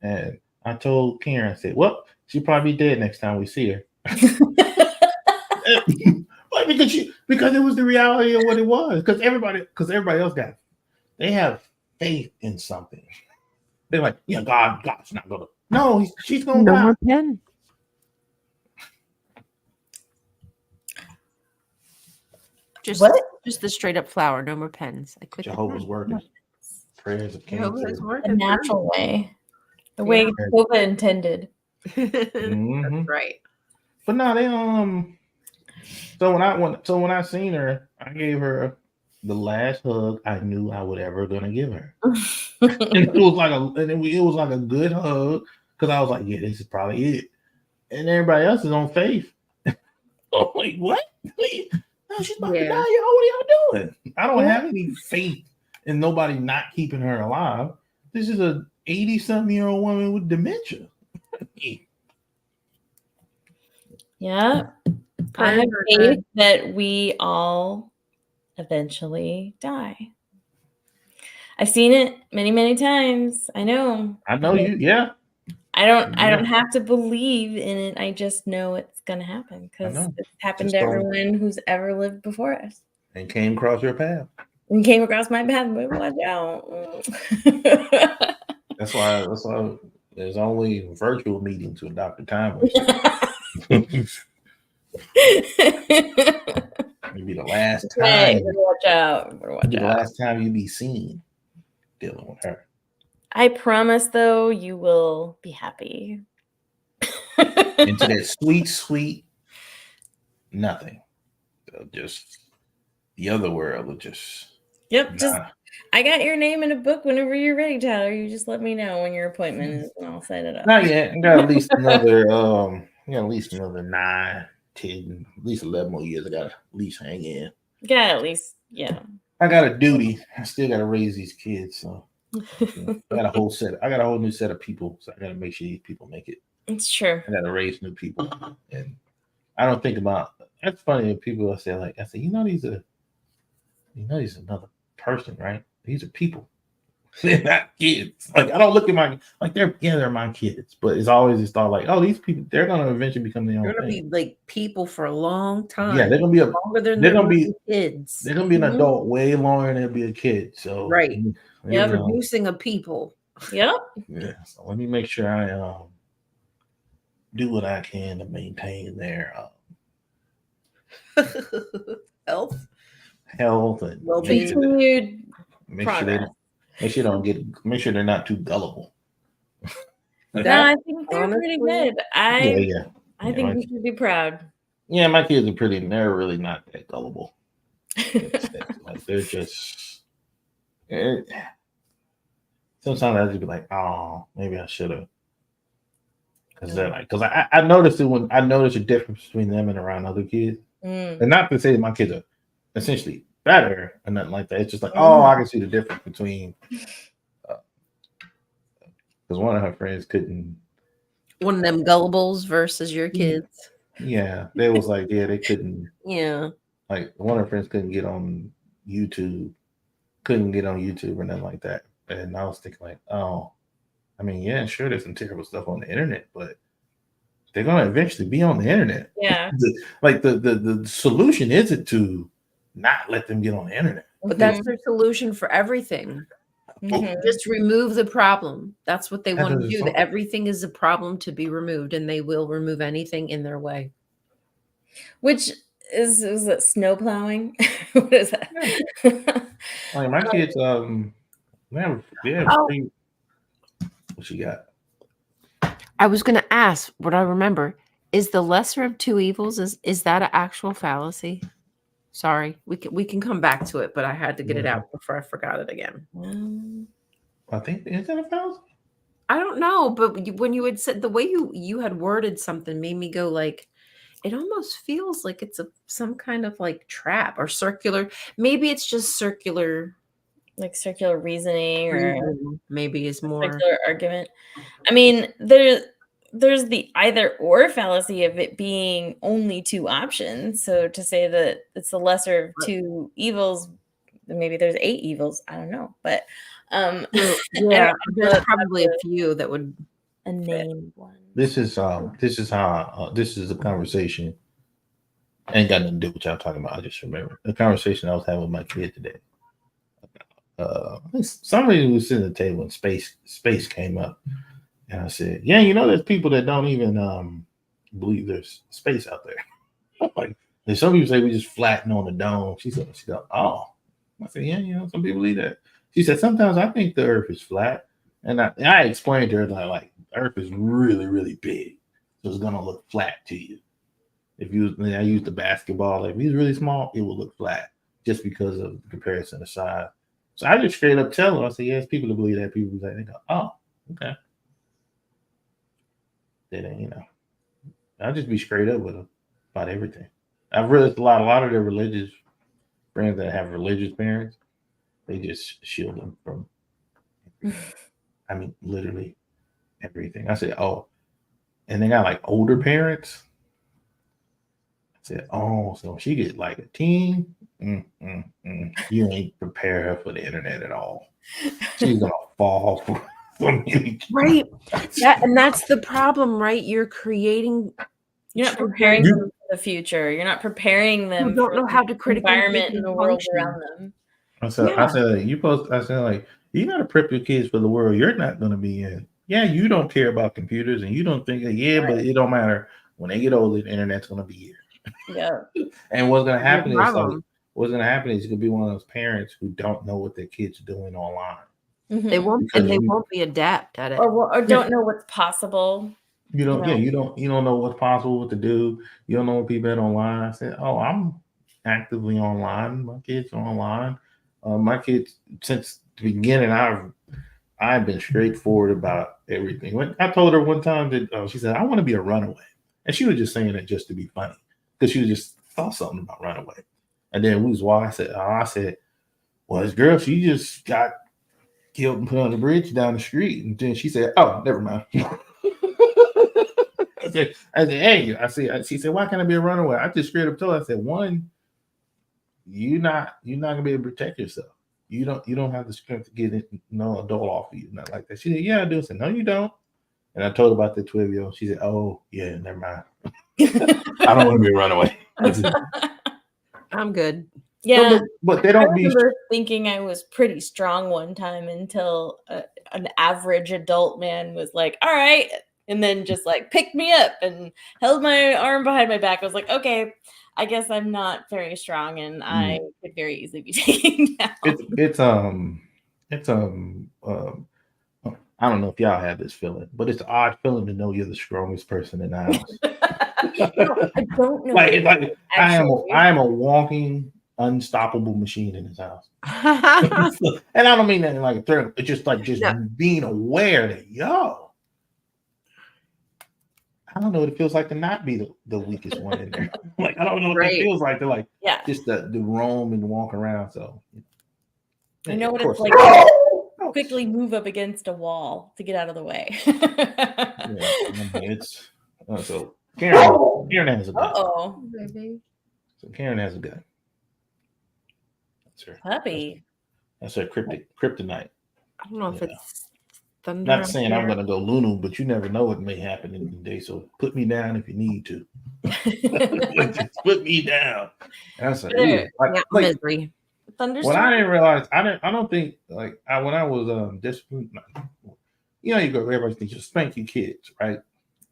and I told Karen, I said, "Well, she'll probably be dead next time we see her." because it was the reality of what it was. Because everybody else they have faith in something. They're like, yeah, God's not gonna. No, she's gonna die. more pen. Just the straight up flower. No more pens. I quit. Jehovah's working. Prayers of Jehovah's working. A natural way. The way Jehovah intended. Mm-hmm. That's right. But no, they So when I seen her, I gave her the last hug I knew I would ever gonna give her. And it was like a good hug because I was like, yeah, this is probably it. And everybody else is on faith. Oh, wait, what? Wait, no, she's about to die, y'all. What are y'all doing? I don't have any faith in nobody not keeping her alive. This is a 80-something-year-old woman with dementia. Yeah. I have faith that we all eventually die. I've seen it many, many times. I know. You. Yeah. I don't have to believe in it. I just know it's gonna happen because it's happened to everyone who's ever lived before us. And came across your path. And came across my path, but watch out. That's why there's only virtual meetings with Dr. Time. Maybe the last time. Watch out. The last time you be seen. dealing with her. I promise, though, you will be happy. Into that sweet nothing. So just the other world will just. Yep, just I got your name in a book whenever you're ready, Tyler. You just let me know when your appointment is and I'll set it up. Not yet. I got at least another 9, 10, at least 11 more years. I gotta at least hang in. Yeah, at least, yeah. I got a duty. I still gotta raise these kids. So I got a whole new set of people. So I gotta make sure these people make it. It's true. I gotta raise new people. And I don't think about that's funny if people say like I say, he's another person, right? These are people. They're not kids. Like I don't look at they're my kids, but it's always this thought like, oh, these people, they're gonna eventually become their own. They're gonna be like people for a long time. Yeah, they're gonna be longer than they're gonna be kids. They're gonna be an adult way longer than they'll be a kid. So right, yeah, producing a people. Yep. Yeah. So let me make sure I do what I can to maintain their health and well-being. Make sure they're not too gullible. No, I think they're pretty good. I think you should be proud. Yeah, my kids are they're really not that gullible. Like they're just sometimes I just be like, oh, maybe I should have. Because I noticed it when I noticed a difference between them and around other kids. And not to say that my kids are essentially better or nothing like that. It's just like, I can see the difference between because one of her friends couldn't. One of them gullibles versus your kids. Yeah, they was like, they couldn't. Yeah. Like one of her friends couldn't get on YouTube or nothing like that. And I was thinking like, oh, I mean, yeah, sure, there's some terrible stuff on the internet, but they're gonna eventually be on the internet. Yeah. the solution isn't to not let them get on the internet. But that's their solution for everything. Just remove the problem. That's what they want to do. Everything is a problem to be removed, and they will remove anything in their way. Which is it snow plowing? What is that? Like my kids, what you got? I was going to ask what I remember. Is the lesser of two evils, is that an actual fallacy? Sorry, we can come back to it, but I had to get it out before I forgot it again. I think, is that a fallacy? I don't know, but when you had said the way you had worded something made me go like, it almost feels like it's some kind of like trap or circular. Maybe it's just circular, like circular reasoning, or maybe is more circular argument. I mean, there's the either or fallacy of it being only two options. So to say that it's the lesser of two evils, maybe there's 8 evils. I don't know, but yeah, there's probably a few that would a name one. This is a conversation. Ain't got nothing to do with what y'all talking about. I just remember the conversation I was having with my kid today. Somebody was sitting at the table and space came up. And I said, yeah, there's people that don't even believe there's space out there. Like, there's some people say we just flatten on the dome. She said, oh. I said, yeah, some people believe that. She said, sometimes I think the earth is flat. And I explained to her that, like, the earth is really, really big. So it's going to look flat to you. I use the basketball. Like, if it's really small, it will look flat just because of the comparison of size. So I just straight up tell her, I said, yes, people that believe that. People that they go, oh, okay. Then, I'll just be straight up with them about everything. I've realized a lot of their religious friends that have religious parents, they just shield them from, literally everything. I said, oh, and they got like older parents. I said, oh, so she get like a teen, you ain't prepare her for the internet at all. She's gonna fall for right. And that's the problem, right? You're not preparing them for the future. You're not preparing them. You don't know how to critically environment in the world around them. I said, you gotta prep your kids for the world you're not gonna be in. Yeah, you don't care about computers and you don't think but it don't matter. When they get older, the internet's gonna be here. Yeah. And what's gonna happen is you're gonna be one of those parents who don't know what their kids are doing online. They won't, and they won't be adept at it, or don't know what's possible. You don't, you don't know what's possible, what to do. You don't know what people at online. I said, oh, I'm actively online. My kids are online. My kids, since the beginning, I've been straightforward about everything. When I told her one time that she said, I want to be a runaway, and she was just saying it just to be funny because she was just thought something about runaway. And then we was walking. I said, well, this girl, she just got killed and put on the bridge down the street, and then she said, oh, never mind. I said, hey, she said, why can't I be a runaway? I just straight up told her, I said, one, you're not gonna be able to protect yourself. You don't have the strength to get no adult off of you, not like that. She said, yeah, I do. I said, no, you don't. And I told her about the 12-year-old. She said, oh, yeah, never mind. I don't want to be a runaway. I'm good. Yeah, no, but they don't I remember thinking I was pretty strong one time until an average adult man was like, all right, and then just like picked me up and held my arm behind my back. I was like, okay, I guess I'm not very strong, and I could very easily be taken down. It's I don't know if y'all have this feeling, but it's an odd feeling to know you're the strongest person in the house. I don't know. Like I am a walking unstoppable machine in this house. And I don't mean that in like a term. It's just like being aware that I don't know what it feels like to not be the weakest one in there. Like I don't know what it feels like to like just the roam and walk around. So I know what it's like to quickly move up against a wall to get out of the way. It's so Karen has a gun. Oh, baby. So Karen has a gun. That's her puppy. That's her kryptonite. I don't know if it's thunder. Not saying I'm gonna go Lunu, but you never know what may happen in the day. So put me down if you need to. Just put me down. And I said, misery. When I didn't realize, I don't think like when I was disciplined, everybody thinks you spank your kids, right?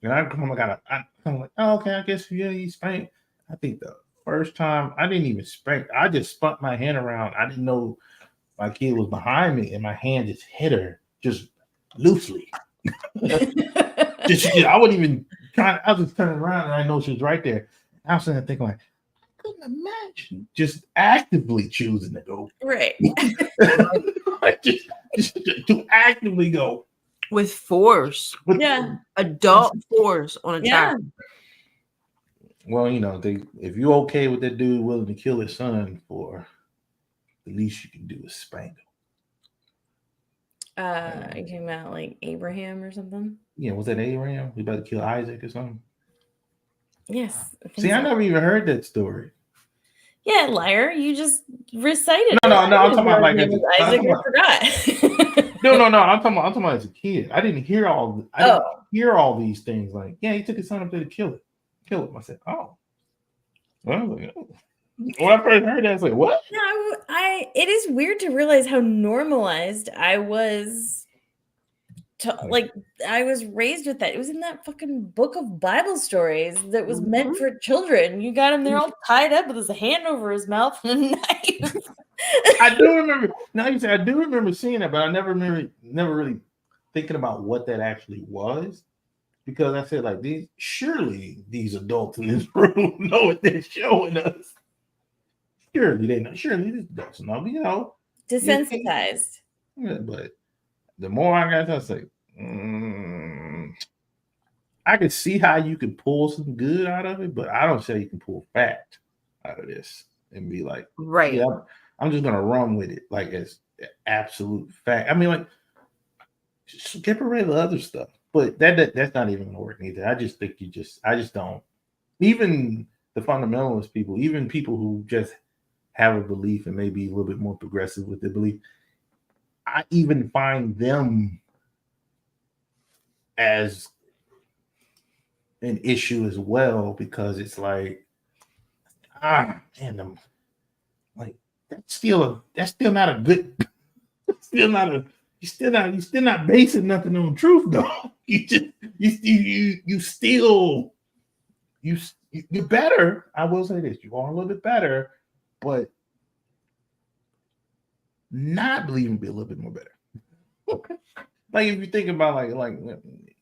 And I'm like, oh, okay, I guess you spank. I think the first time I didn't even spank, I just spun my hand around. I didn't know my kid was behind me, and my hand just hit her just loosely. I wasn't even trying. I was just turning around, and I know she was right there. I was sitting there thinking, like, I couldn't imagine just actively choosing to go right, like just to actively go with force, adult force on a child. Well, if you're okay with that dude willing to kill his son for, the least you can do is spank him. Are you talking about like Abraham or something? Yeah, was that Abraham? We about to kill Isaac or something? Yes. I never even heard that story. Yeah, liar! You just recited. No. I'm talking about like Isaac. I forgot. No. I'm talking about as a kid. I didn't hear all. I didn't hear all these things. Like, yeah, he took his son up there to kill him. I said, oh. Well, when I first heard that, I was like, what? No, it is weird to realize how normalized I was. I was raised with that. It was in that fucking book of Bible stories that was meant for children. You got him there all tied up with his hand over his mouth and a knife. I do remember. Now you say I do remember seeing it, but I never really thinking about what that actually was, because I said like these adults in this room know what they're showing us. Surely they know. Surely these adults know. Desensitized. Yeah, but the more I got to say, I can see how you can pull some good out of it, but I don't say you can pull fact out of this and be like, right. Yeah, I'm just gonna run with it like as absolute fact. I mean, like, just get rid of the other stuff, but that's not even gonna work either. I just think I just don't. Even the fundamentalist people, even people who just have a belief and maybe a little bit more progressive with their belief, I even find them as an issue as well, because it's like, man, like that's still not a good, you're still not basing nothing on truth though. You're better. I will say this: you are a little bit better, but not believing be a little bit more better. Like if you think about like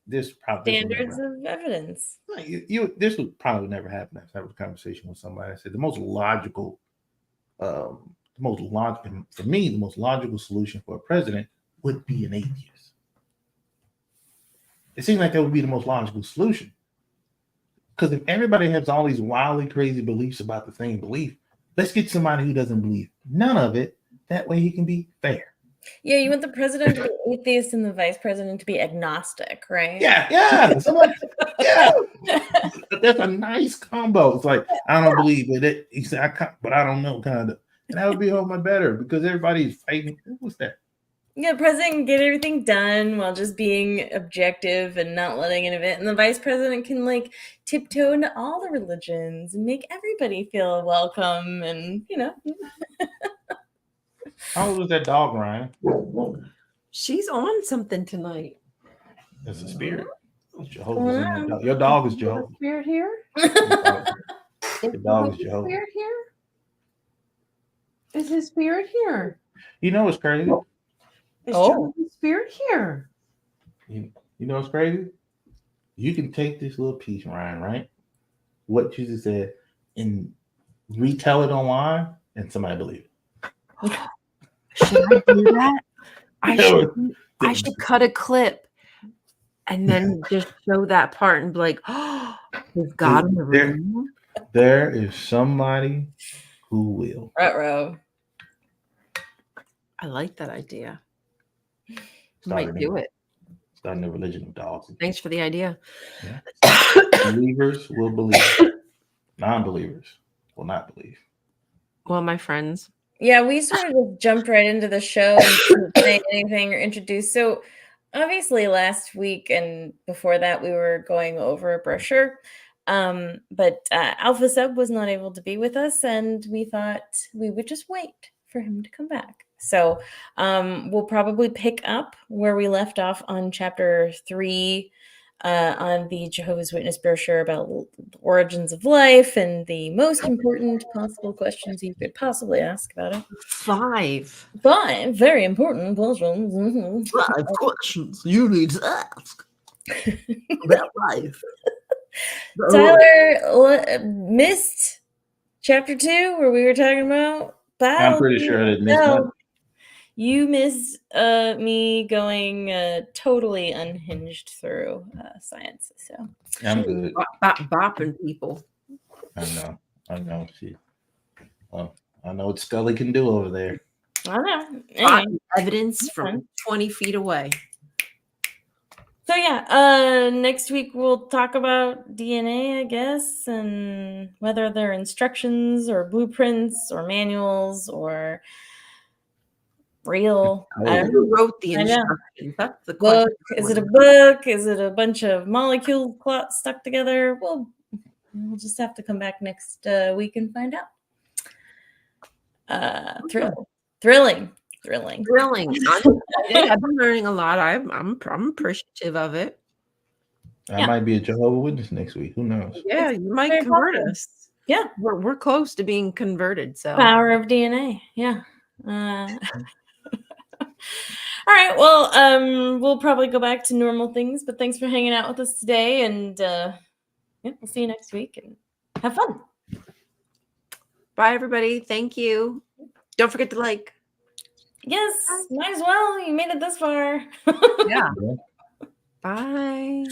this Standards of evidence. Like this would probably never happen. I have a conversation with somebody. I said the most logical for me, the most logical solution for a president would be an atheist. It seems like that would be the most logical solution. Because if everybody has all these wildly crazy beliefs about the same belief, let's get somebody who doesn't believe none of it. That way he can be fair. Yeah, you want the president to be atheist and the vice president to be agnostic, right? Yeah. Somebody, yeah. That's a nice combo. It's like, I don't believe it. He said, I can't, but I don't know, kind of. And that would be a lot better because everybody's fighting. What's that? Yeah, president can get everything done while just being objective and not letting it event. And the vice president can like tiptoe into all the religions and make everybody feel welcome and, you know. How old is that dog, Ryan? She's on something tonight. It's a spirit. Jehovah's in your dog. Your dog is Jehovah. Spirit here? Your dog is Jehovah. Spirit here? Is his spirit here? You know what's crazy? Is Jehovah's spirit here? You know what's crazy? You can take this little piece, Ryan, right? What Jesus said, and retell it online, and somebody believe it. Should I do that? I should cut a clip and then just show that part and be like, oh, is God in the room? There is somebody who will. Ruh-roh. I like that idea. Might do it. Starting a religion of dogs. Thanks for the idea. Yeah. Believers will believe. Non-believers will not believe. Well, my friends. Yeah, we sort of just jumped right into the show and didn't say anything or introduce. So obviously last week and before that we were going over a brochure. But Alpha Sub was not able to be with us, and we thought we would just wait for him to come back. So we'll probably pick up where we left off on chapter 3 on the Jehovah's Witness brochure about origins of life and the most important possible questions you could possibly ask about it. 5 very important questions. Mm-hmm. 5 questions you need to ask about life. Tyler missed chapter 2 where we were talking about biology. I'm pretty sure I didn't miss nothing. You missed me going totally unhinged through science. So I'm good. Bopping people. I know. I know what Scully can do over there. I know. Anyway. Evidence from 20 feet away. So yeah, next week we'll talk about DNA, I guess, and whether they're instructions or blueprints or manuals or real. Who wrote the instructions? That's the book. question. Is it a book? Is it a bunch of molecules stuck together? Well, we'll just have to come back next week and find out. Thrilling. I've been learning a lot. I'm appreciative of it. I might be a Jehovah's Witness next week. Who knows? Yeah, you might convert us. Yeah, we're close to being converted. So power of DNA. Yeah. All right. Well, we'll probably go back to normal things. But thanks for hanging out with us today, and we'll see you next week and have fun. Bye, everybody. Thank you. Don't forget to like. Yes, might as well. You made it this far. Yeah. Bye.